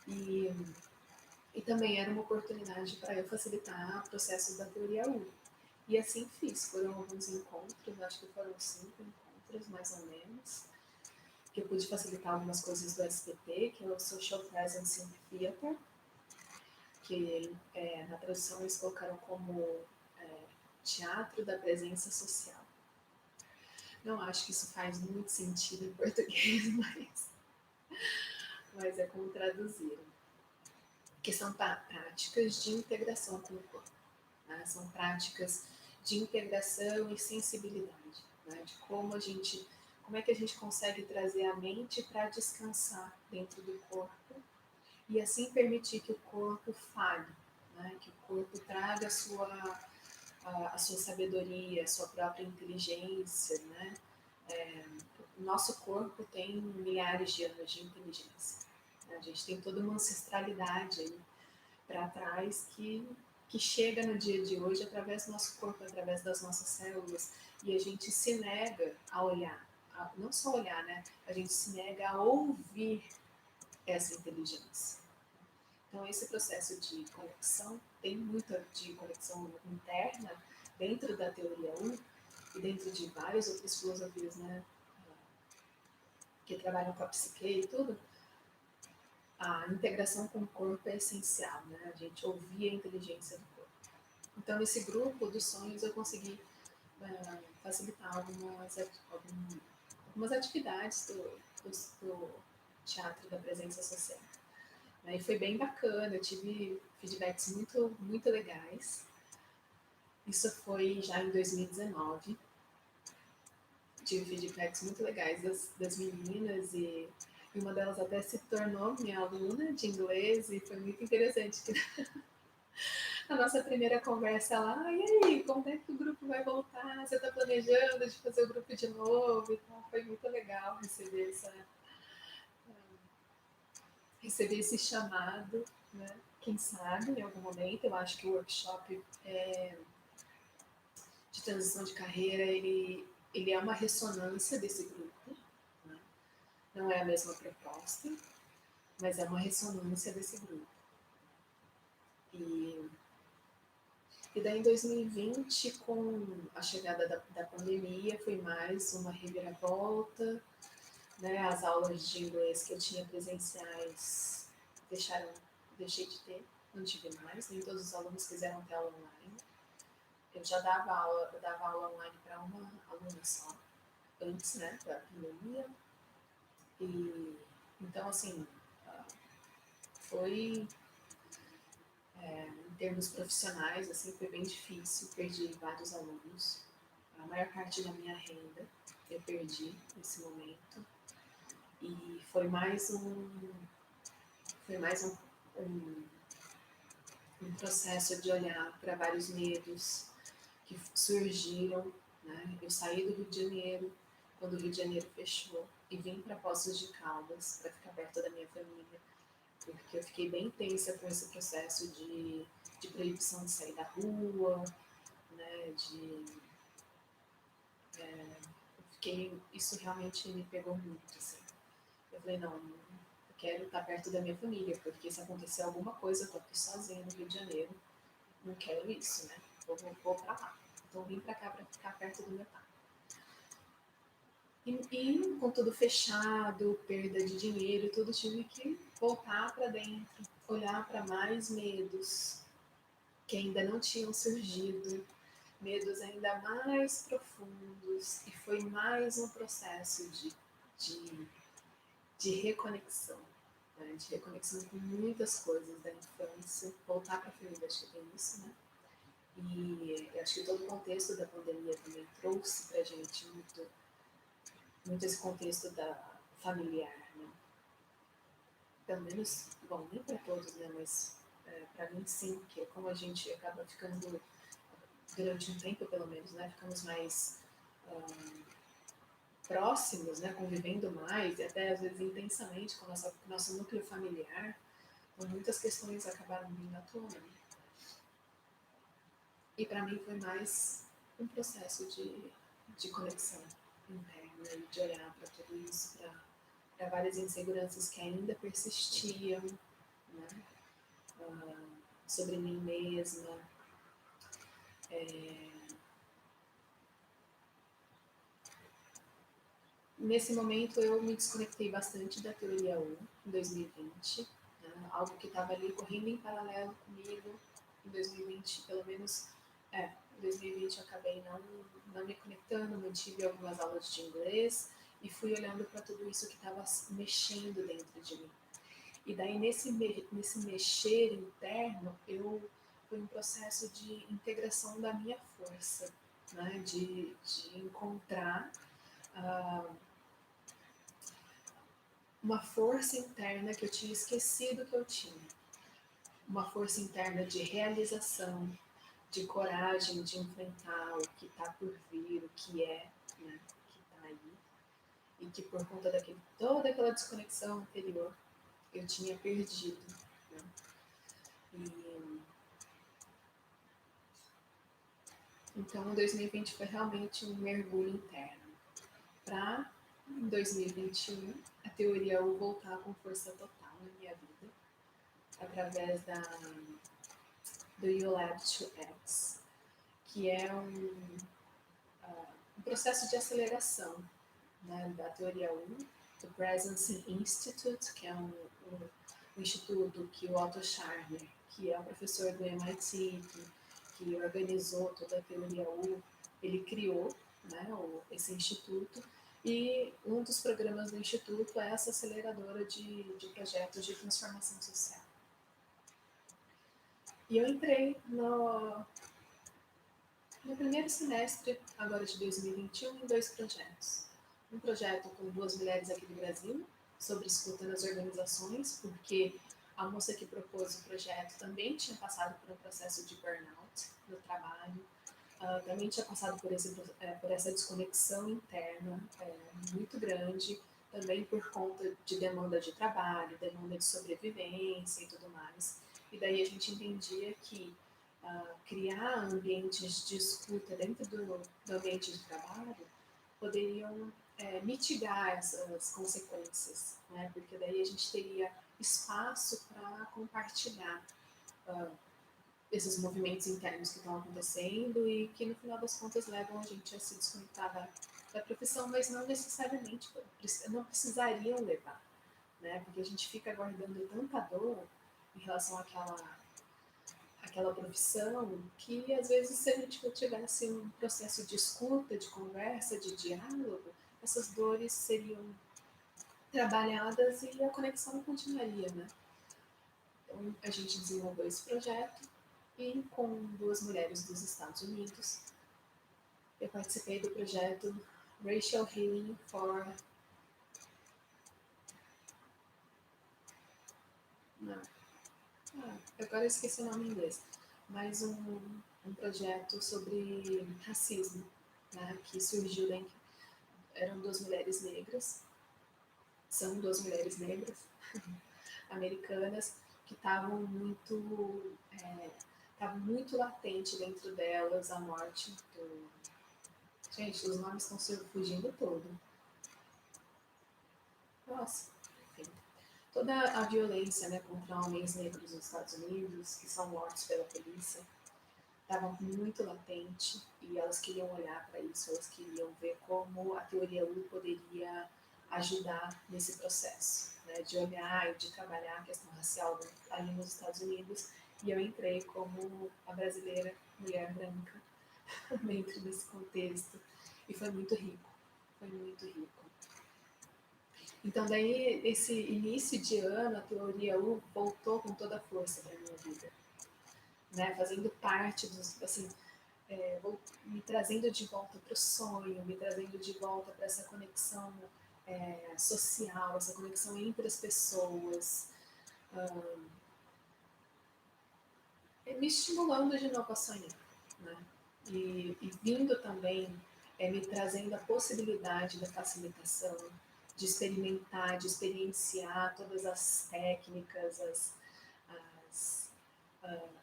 Speaker 1: E também era uma oportunidade para eu facilitar processos da teoria U. E assim fiz. Foram alguns encontros, acho que foram 5 encontros, mais ou menos, que eu pude facilitar algumas coisas do SPT, que é o Social Presence in Theater, que na tradução eles colocaram como Teatro da Presença Social. Não acho que isso faz muito sentido em português, mas é como traduziram. Que são práticas de integração com o corpo. Né? São práticas de integração e sensibilidade, né? De como é que a gente consegue trazer a mente para descansar dentro do corpo e assim permitir que o corpo fale, né? Que o corpo traga a sua sabedoria, a sua própria inteligência, né? O nosso corpo tem milhares de anos de inteligência. Né? A gente tem toda uma ancestralidade aí para trás que chega no dia de hoje através do nosso corpo, através das nossas células, e a gente se nega a olhar, não só olhar, né? A gente se nega a ouvir essa inteligência. Então, esse processo de conexão tem muita de conexão interna dentro da teoria 1 e dentro de várias outras filosofias, né? Que trabalham com a psique e tudo. A integração com o corpo é essencial, né? A gente ouvir a inteligência do corpo. Então, nesse grupo dos sonhos, eu consegui facilitar algumas atividades do Teatro da Presença Social. E foi bem bacana, eu tive feedbacks muito, muito legais. Isso foi já em 2019. Tive feedbacks muito legais das meninas e uma delas até se tornou minha aluna de inglês e foi muito interessante que a nossa primeira conversa lá, e aí, como é que o grupo vai voltar? Você está planejando de fazer o grupo de novo? Então, foi muito legal receber esse chamado, né? Quem sabe, em algum momento, eu acho que o workshop de transição de carreira, ele é uma ressonância desse grupo, né? Não é a mesma proposta, mas é uma ressonância desse grupo. E daí em 2020, com a chegada da pandemia, foi mais uma reviravolta, né? As aulas de inglês que eu tinha presenciais deixei de ter, não tive mais, nem todos os alunos quiseram ter aula online. Eu já dava aula online para uma aluna só, antes, né, da pandemia. E então, assim, foi em termos profissionais, assim, foi bem difícil, perdi vários alunos, a maior parte da minha renda eu perdi nesse momento, e foi mais um, um processo de olhar para vários medos que surgiram, né? Eu saí do Rio de Janeiro, quando o Rio de Janeiro fechou, e vim para Poços de Caldas para ficar perto da minha família, porque eu fiquei bem tensa com esse processo de proibição de sair da rua, né? Isso realmente me pegou muito, assim. Eu falei, não, eu quero estar perto da minha família, porque se acontecer alguma coisa, eu tô aqui sozinha no Rio de Janeiro, não quero isso, né? Vou pra lá. Então vim pra cá pra ficar perto do meu pai. E com tudo fechado, perda de dinheiro, tudo, tive que voltar para dentro, olhar para mais medos que ainda não tinham surgido, medos ainda mais profundos, e foi mais um processo de, de reconexão, né? De reconexão com muitas coisas da infância, voltar para a família, acho que tem isso, né? E eu acho que todo o contexto da pandemia também trouxe para a gente muito esse contexto da familiar, né? Pelo menos, bom, nem para todos, né? Mas para mim sim, que é como a gente acaba ficando durante um tempo, pelo menos, né? Ficamos mais próximos, né? Convivendo mais e até às vezes intensamente com o nosso núcleo familiar. Então, muitas questões acabaram vindo à tona. Né? E para mim foi mais um processo de conexão interna, de olhar para tudo isso, para várias inseguranças que ainda persistiam, né? Sobre mim mesma. Nesse momento eu me desconectei bastante da teoria 1 em 2020, né? Algo que estava ali correndo em paralelo comigo em 2020, pelo menos em 2020 eu acabei não me conectando, mantive algumas aulas de inglês e fui olhando para tudo isso que estava mexendo dentro de mim. E daí, nesse mexer interno, foi um processo de integração da minha força, né? De encontrar uma força interna que eu tinha esquecido que eu tinha. Uma força interna de realização, de coragem de enfrentar o que está por vir, o que é, né? Que está aí. E que por conta toda aquela desconexão anterior, eu tinha perdido. Né? E então, 2020 foi realmente um mergulho interno. Para, em 2021, a teoria U voltar com força total na minha vida, através do ULab2X, que é um processo de aceleração, né, da teoria U, do Presence Institute, que é um instituto que o Otto Scharmer, que é um professor do MIT, que organizou toda a teoria U, ele criou, né, esse instituto, e um dos programas do instituto é essa aceleradora de projetos de transformação social. E eu entrei no primeiro semestre, agora de 2021, em 2 projetos. Um projeto com 2 mulheres aqui do Brasil, sobre escuta nas organizações, porque a moça que propôs o projeto também tinha passado por um processo de burnout no trabalho, também tinha passado por essa desconexão interna muito grande, também por conta de demanda de trabalho, demanda de sobrevivência e tudo mais. E daí a gente entendia que criar ambientes de escuta dentro do ambiente de trabalho poderiam mitigar essas consequências, né? Porque daí a gente teria espaço para compartilhar esses movimentos internos que estão acontecendo e que no final das contas levam a gente a se desconectar da profissão, mas não necessariamente, não precisariam levar, né? Porque a gente fica guardando tanta dor em relação àquela profissão que às vezes se a gente tivesse um processo de escuta, de conversa, de diálogo, essas dores seriam trabalhadas e a conexão continuaria, né? Então a gente desenvolveu esse projeto e com 2 mulheres dos Estados Unidos. Eu participei do projeto Racial Healing for não, Agora eu esqueci o nome em inglês, mas um projeto sobre racismo, né, que surgiu dentro, eram duas mulheres negras, são duas mulheres negras, americanas, que estava muito latente dentro delas a morte do... Gente, os nomes estão se fugindo todo. Nossa, enfim. Toda a violência, né, contra homens negros nos Estados Unidos, que são mortos pela polícia, estava muito latente e elas queriam olhar para isso, elas queriam ver como a teoria U poderia ajudar nesse processo, né, de olhar e de trabalhar a questão racial ali nos Estados Unidos. E eu entrei como a brasileira mulher branca dentro desse contexto e foi muito rico, foi muito rico. Então daí esse início de ano a teoria U voltou com toda a força para minha vida, né, fazendo parte dos assim, me trazendo de volta para o sonho, me trazendo de volta para essa conexão social, essa conexão entre as pessoas, me estimulando de novo a sonhar, né? E vindo também, me trazendo a possibilidade da facilitação, de experimentar, de experienciar todas as técnicas, as,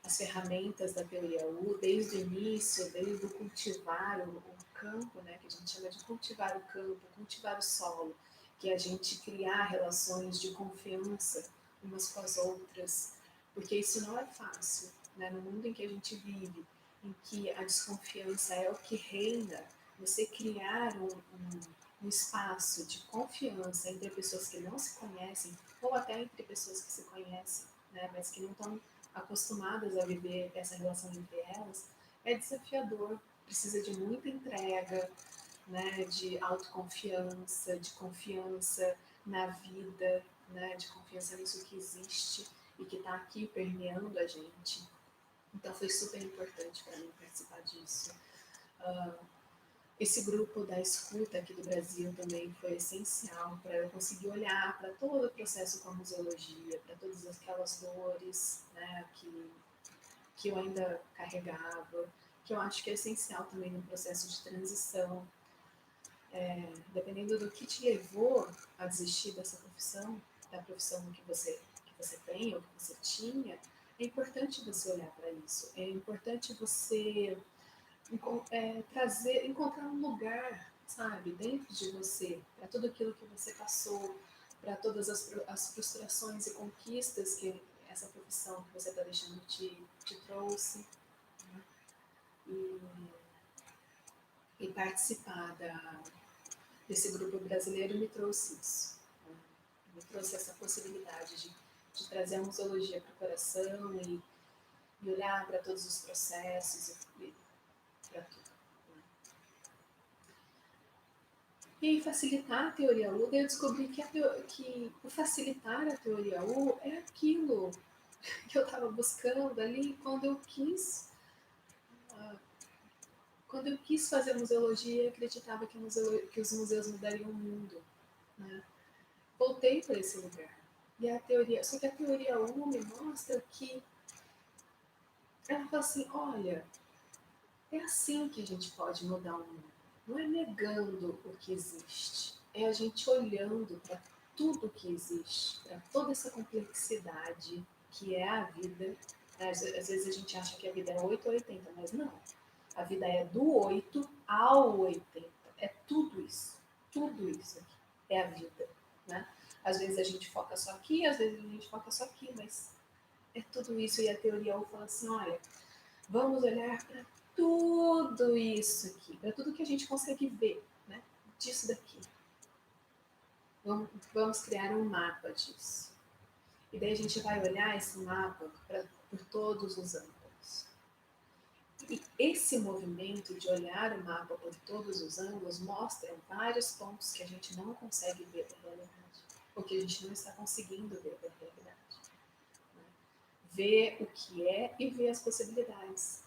Speaker 1: as ferramentas da teoria U, desde o início, desde o cultivar o campo, né, que a gente chama de cultivar o campo, cultivar o solo, que é a gente criar relações de confiança umas com as outras, porque isso não é fácil, né, no mundo em que a gente vive, em que a desconfiança é o que reina, você criar um espaço de confiança entre pessoas que não se conhecem, ou até entre pessoas que se conhecem, né, mas que não estão acostumadas a viver essa relação entre elas, é desafiador, precisa de muita entrega, né, de autoconfiança, de confiança na vida, né, de confiança nisso que existe e que está aqui permeando a gente. Então foi super importante para mim participar disso. Esse grupo da escuta aqui do Brasil também foi essencial para eu conseguir olhar para todo o processo com a museologia, para todas aquelas dores, né, que eu ainda carregava, que eu acho que é essencial também no processo de transição. Dependendo do que te levou a desistir dessa profissão, da profissão que você tem ou que você tinha, é importante você olhar para isso. É importante você encontrar um lugar, sabe, dentro de você, para tudo aquilo que você passou, para todas as frustrações e conquistas que essa profissão que você está deixando te trouxe. Né? E participar desse grupo brasileiro me trouxe isso. Né? Me trouxe essa possibilidade de trazer a museologia para o coração e olhar para todos os processos e para tudo. E facilitar a teoria U, eu descobri que o facilitar a teoria U é aquilo que eu estava buscando ali quando eu quis fazer museologia, acreditava que os museus mudariam o mundo. Né? Voltei para esse lugar. E a teoria, só que a teoria U me mostra que ela fala assim, olha, é assim que a gente pode mudar o mundo. Não é negando o que existe, é a gente olhando para tudo que existe, para toda essa complexidade que é a vida. Às vezes a gente acha que a vida é 8 ou 80, mas não. A vida é do 8 ao 80. É tudo isso aqui é a vida. Né? Às vezes a gente foca só aqui, às vezes a gente foca só aqui, mas é tudo isso. E a teoria U fala assim, olha, vamos olhar para tudo isso aqui, para tudo que a gente consegue ver, né? Disso daqui. Vamos criar um mapa disso. E daí a gente vai olhar esse mapa por todos os ângulos. E esse movimento de olhar o mapa por todos os ângulos mostra vários pontos que a gente não consegue ver da realidade, ou que a gente não está conseguindo ver da realidade. Né? Ver o que é e ver as possibilidades.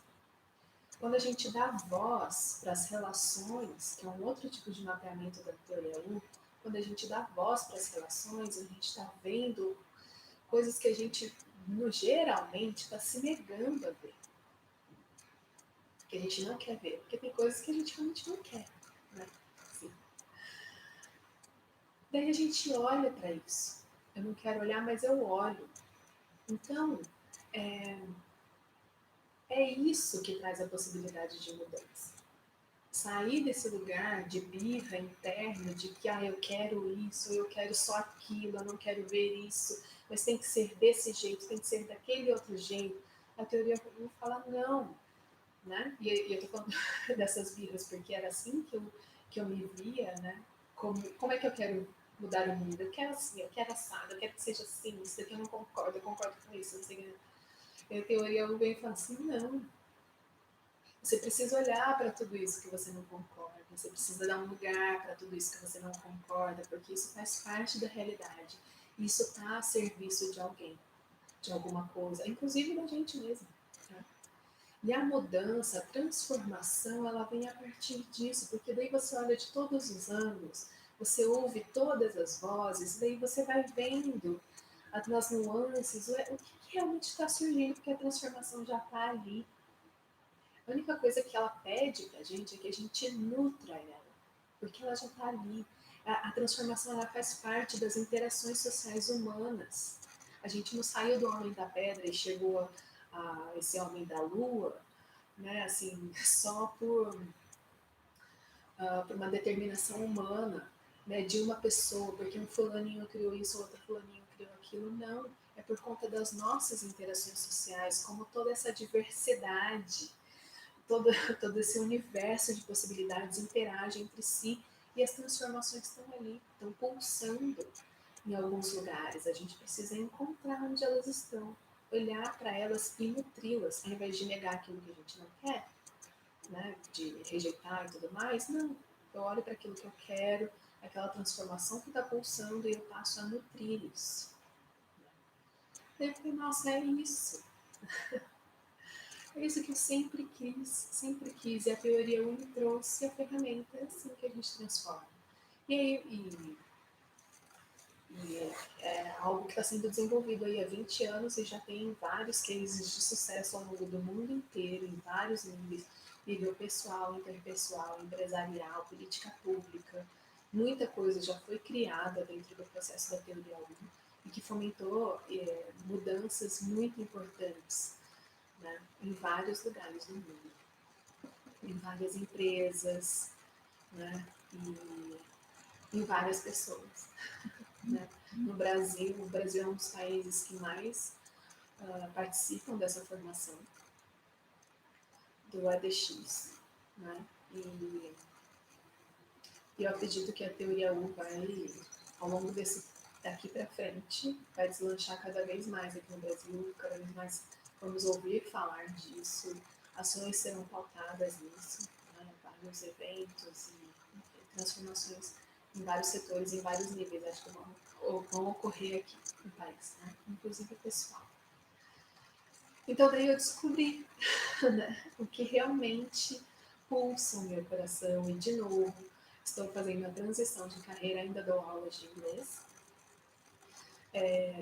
Speaker 1: Quando a gente dá voz para as relações, que é um outro tipo de mapeamento da teoria U, quando a gente dá voz para as relações, a gente está vendo coisas que a gente, geralmente, está se negando a ver, que a gente não quer ver, porque tem coisas que a gente realmente não quer, né? Assim. Daí a gente olha para isso. Eu não quero olhar, mas eu olho. Então, é isso que traz a possibilidade de mudança. Sair desse lugar de birra interna, de que eu quero isso, eu quero só aquilo, eu não quero ver isso, mas tem que ser desse jeito, tem que ser daquele outro jeito. A teoria vai falar não, né? E eu tô falando dessas birras porque era assim que eu me via, né? Como é que eu quero mudar o mundo? Eu quero assim, eu quero assado, eu quero que seja assim, isso daqui eu concordo com isso, não sei o que. E a teoria vem e fala assim, não, você precisa olhar para tudo isso que você não concorda, você precisa dar um lugar para tudo isso que você não concorda, porque isso faz parte da realidade. Isso está a serviço de alguém, de alguma coisa, inclusive da gente mesmo. Tá? E a mudança, a transformação, ela vem a partir disso, porque daí você olha de todos os ângulos, você ouve todas as vozes, daí você vai vendo as nuances, o que realmente está surgindo, porque a transformação já está ali. A única coisa que ela pede pra gente é que a gente nutra ela, porque ela já está ali. A transformação ela faz parte das interações sociais humanas. A gente não saiu do homem da pedra e chegou a esse homem da lua, né, assim, só por uma determinação humana, né, de uma pessoa, porque um fulaninho criou isso, outro fulaninho criou aquilo. Não, é por conta das nossas interações sociais, como toda essa diversidade todo, todo esse universo de possibilidades interage entre si e as transformações estão ali, estão pulsando em alguns lugares. A gente precisa encontrar onde elas estão, olhar para elas e nutri-las, ao invés de negar aquilo que a gente não quer, né, de rejeitar e tudo mais. Não, eu olho para aquilo que eu quero, aquela transformação que está pulsando e eu passo a nutrir isso. Daí eu falei, nossa, é isso. É isso que eu sempre quis, sempre quis. E a teoria 1 trouxe a ferramenta, é assim que a gente transforma. E aí, é algo que está sendo desenvolvido aí há 20 anos e já tem vários cases de sucesso ao longo do mundo inteiro, em vários níveis, nível pessoal, interpessoal, empresarial, política pública. Muita coisa já foi criada dentro do processo da teoria 1 e que fomentou mudanças muito importantes, né, em vários lugares do mundo, em várias empresas, né, e em várias pessoas. Né. No Brasil, o Brasil é um dos países que mais participam dessa formação do ADX. Né, e eu acredito que a teoria U vai, ao longo daqui para frente, vai deslanchar cada vez mais aqui no Brasil, cada vez mais vamos ouvir falar disso, ações serão pautadas nisso, né, vários eventos e enfim, transformações em vários setores, em vários níveis, acho que vão ocorrer aqui no país, né, inclusive pessoal. Então daí eu descobri né, o que realmente pulsa o meu coração e de novo estou fazendo a transição de carreira, ainda dou aulas de inglês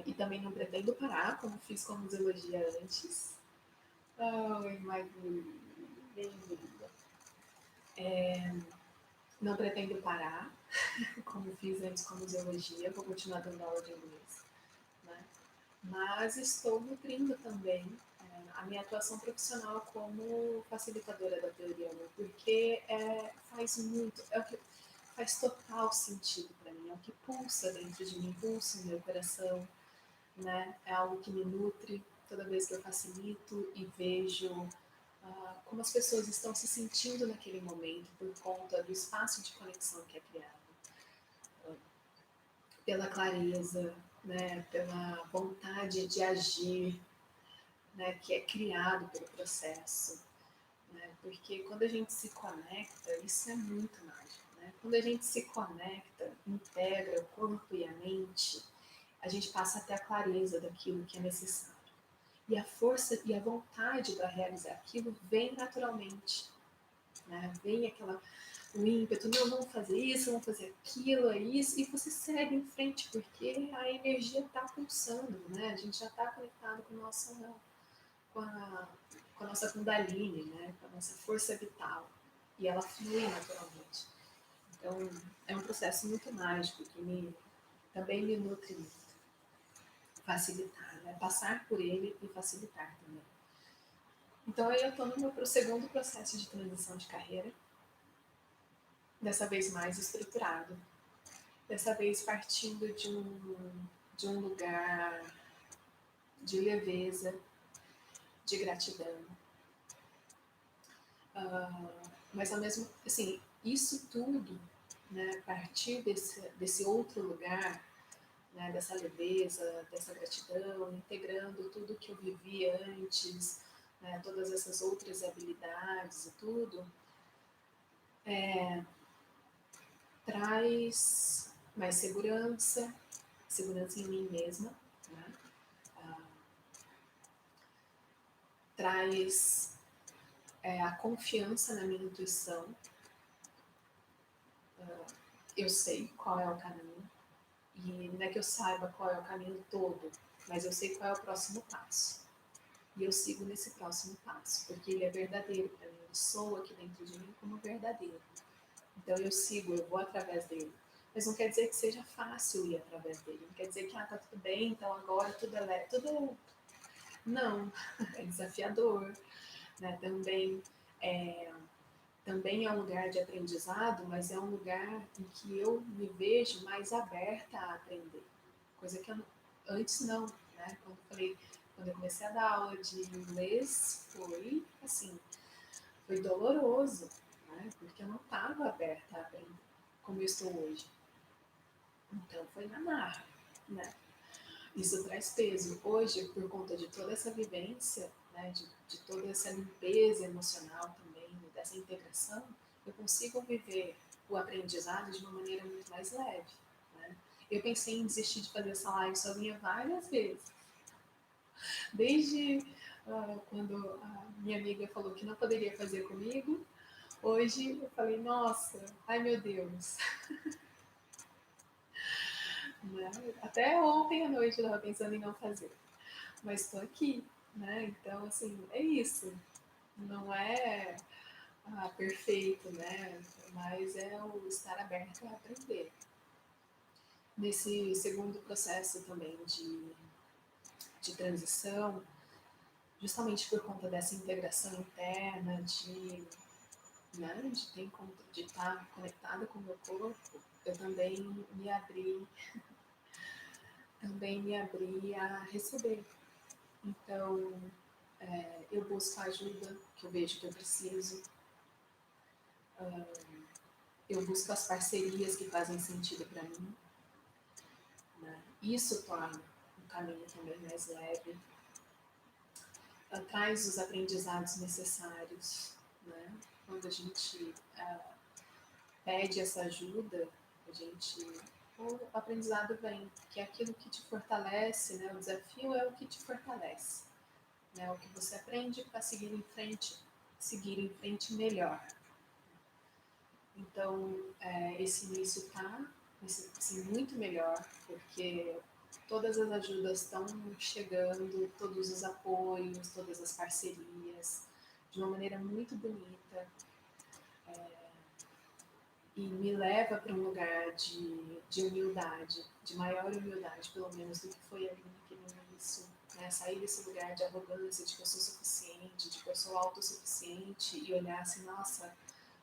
Speaker 1: e também não pretendo parar, como fiz com a museologia antes. Ai, mas bem linda. Não pretendo parar, como fiz antes com a museologia, vou continuar dando aula de inglês. Né? Mas estou nutrindo também a minha atuação profissional como facilitadora da teoria 1, porque faz muito, é o que faz total sentido para mim, é o que pulsa dentro de mim, pulsa no meu coração, né? É algo que me nutre toda vez que eu facilito e vejo como as pessoas estão se sentindo naquele momento por conta do espaço de conexão que é criado, pela clareza, né? Pela vontade de agir, né? Que é criado pelo processo. Né? Porque quando a gente se conecta, isso é muito mágico. Né? Quando a gente se conecta, integra o corpo e a mente, a gente passa a ter a clareza daquilo que é necessário. E a força e a vontade para realizar aquilo vem naturalmente. Né? Vem o ímpeto, não, vamos fazer isso, vamos fazer aquilo, é isso, e você segue em frente, porque a energia está pulsando, né? A gente já está conectado com, com, a, com a nossa Kundalini, né? Com a nossa força vital, e ela flui naturalmente. Então, é um processo muito mágico que também me nutre muito. Facilitar, né? Passar por ele e facilitar também. Então, aí eu estou no meu segundo processo de transição de carreira, dessa vez mais estruturado, dessa vez partindo de um lugar de leveza, de gratidão. Mas ao mesmo assim, isso tudo, né, partir desse outro lugar, né, dessa leveza, dessa gratidão, integrando tudo que eu vivi antes, né, todas essas outras habilidades e tudo, traz mais segurança, segurança em mim mesma, né? Traz a confiança na minha intuição. Eu sei qual é o caminho, e não é que eu saiba qual é o caminho todo, mas eu sei qual é o próximo passo. E eu sigo nesse próximo passo, porque ele é verdadeiro para mim, ele soa aqui dentro de mim como verdadeiro. Então eu sigo, eu vou através dele. Mas não quer dizer que seja fácil ir através dele, não quer dizer que tá tudo bem, então agora tudo é leve, tudo... Não, é desafiador, né? Também é um lugar de aprendizado, mas é um lugar em que eu me vejo mais aberta a aprender, coisa que eu antes não, né? Quando eu comecei a dar aula de inglês, foi assim, foi doloroso, né? Porque eu não estava aberta a aprender como eu estou hoje. Então foi na marra, né? Isso traz peso. Hoje, por conta de toda essa vivência, né, de toda essa limpeza emocional também, dessa integração, eu consigo viver o aprendizado de uma maneira muito mais leve. Né? Eu pensei em desistir de fazer essa live sozinha várias vezes. Desde quando a minha amiga falou que não poderia fazer comigo, hoje eu falei, nossa, ai meu Deus. Né? Até ontem à noite eu estava pensando em não fazer. Mas estou aqui, né? Então, assim, é isso. Não é perfeito, né? Mas é o estar aberto a aprender. Nesse segundo processo também de transição, justamente por conta dessa integração interna, né, de estar conectada com o meu corpo, eu também me abri a receber. Então, eu busco a ajuda que eu vejo que eu preciso, eu busco as parcerias que fazem sentido para mim, né? Isso torna o caminho também mais leve, traz os aprendizados necessários, né? Quando a gente pede essa ajuda, o aprendizado vem, que é aquilo que te fortalece, né? O desafio é o que te fortalece, né? O que você aprende para seguir em frente melhor. Então, esse início está assim, muito melhor, porque todas as ajudas estão chegando, todos os apoios, todas as parcerias, de uma maneira muito bonita, e me leva para um lugar de humildade, de maior humildade, pelo menos, do que foi ali naquele início. Né? Sair desse lugar de arrogância, de que eu sou suficiente, de que eu sou autossuficiente, e olhar assim, nossa,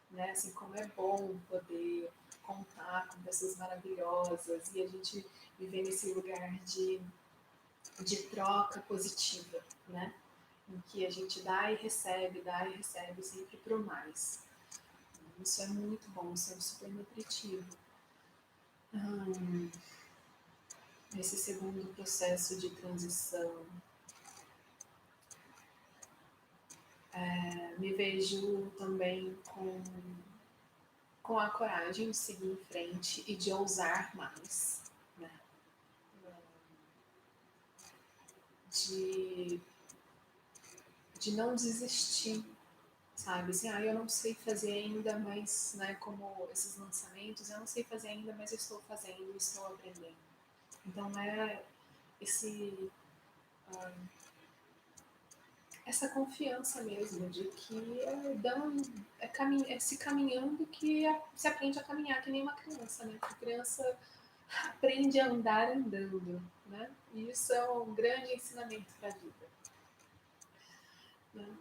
Speaker 1: né? Assim, como é bom poder contar com pessoas maravilhosas e a gente viver nesse lugar de troca positiva, né? Em que a gente dá e recebe sempre pro mais. Isso é muito bom, isso é super nutritivo. Nesse segundo processo de transição, me vejo também com a coragem de seguir em frente e de ousar mais, né? De não desistir, sabe? Assim, eu não sei fazer ainda, mas, né, como esses lançamentos, eu não sei fazer ainda, mas eu estou fazendo, estou aprendendo. Então, é esse, essa confiança mesmo de que é se caminhando que se aprende a caminhar que nem uma criança, né? A criança aprende a andar andando, né? E isso é um grande ensinamento para a vida, né?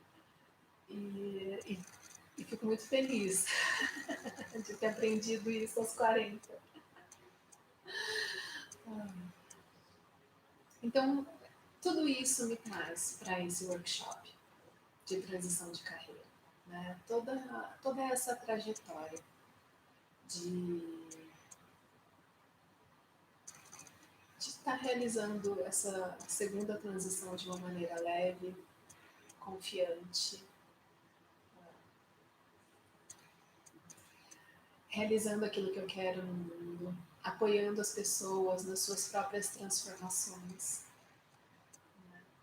Speaker 1: E fico muito feliz de ter aprendido isso aos 40. Então, tudo isso me traz para esse workshop de transição de carreira, né? Toda essa trajetória de estar realizando essa segunda transição de uma maneira leve, confiante, realizando aquilo que eu quero no mundo, apoiando as pessoas nas suas próprias transformações,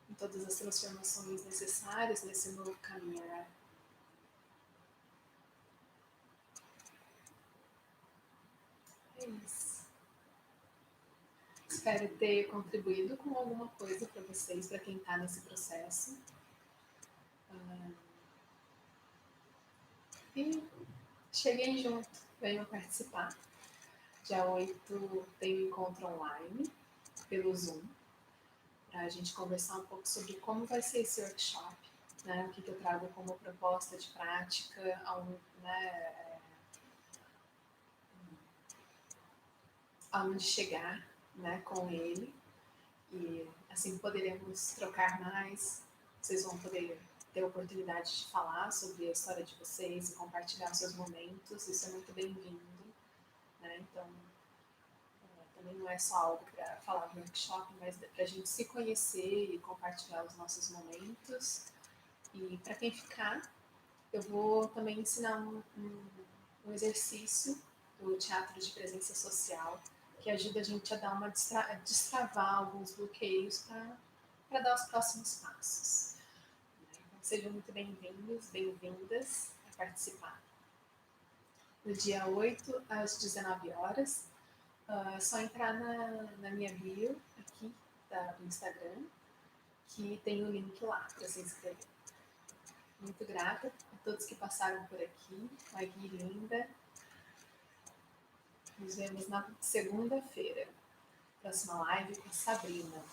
Speaker 1: em todas as transformações necessárias nesse novo caminhar. É isso. Espero ter contribuído com alguma coisa para vocês, para quem está nesse processo. E cheguem junto, venham participar. Dia 8 tem um encontro online pelo Zoom, para a gente conversar um pouco sobre como vai ser esse workshop, né? O que eu trago como proposta de prática, né, aonde chegar, né, com ele. E assim poderemos trocar mais, vocês vão poder ter a oportunidade de falar sobre a história de vocês e compartilhar seus momentos, isso é muito bem-vindo, né? Então, também não é só algo para falar no workshop, mas para a gente se conhecer e compartilhar os nossos momentos. E para quem ficar, eu vou também ensinar um exercício do teatro de presença social que ajuda a gente a dar a destravar alguns bloqueios para dar os próximos passos. Então, sejam muito bem-vindos, bem-vindas a participar. No dia 8 às 19 horas, é só entrar na minha bio aqui do Instagram, que tem o link lá para se inscrever. Muito grata a todos que passaram por aqui, Magui linda. Nos vemos na segunda-feira. Próxima live com a Sabrina.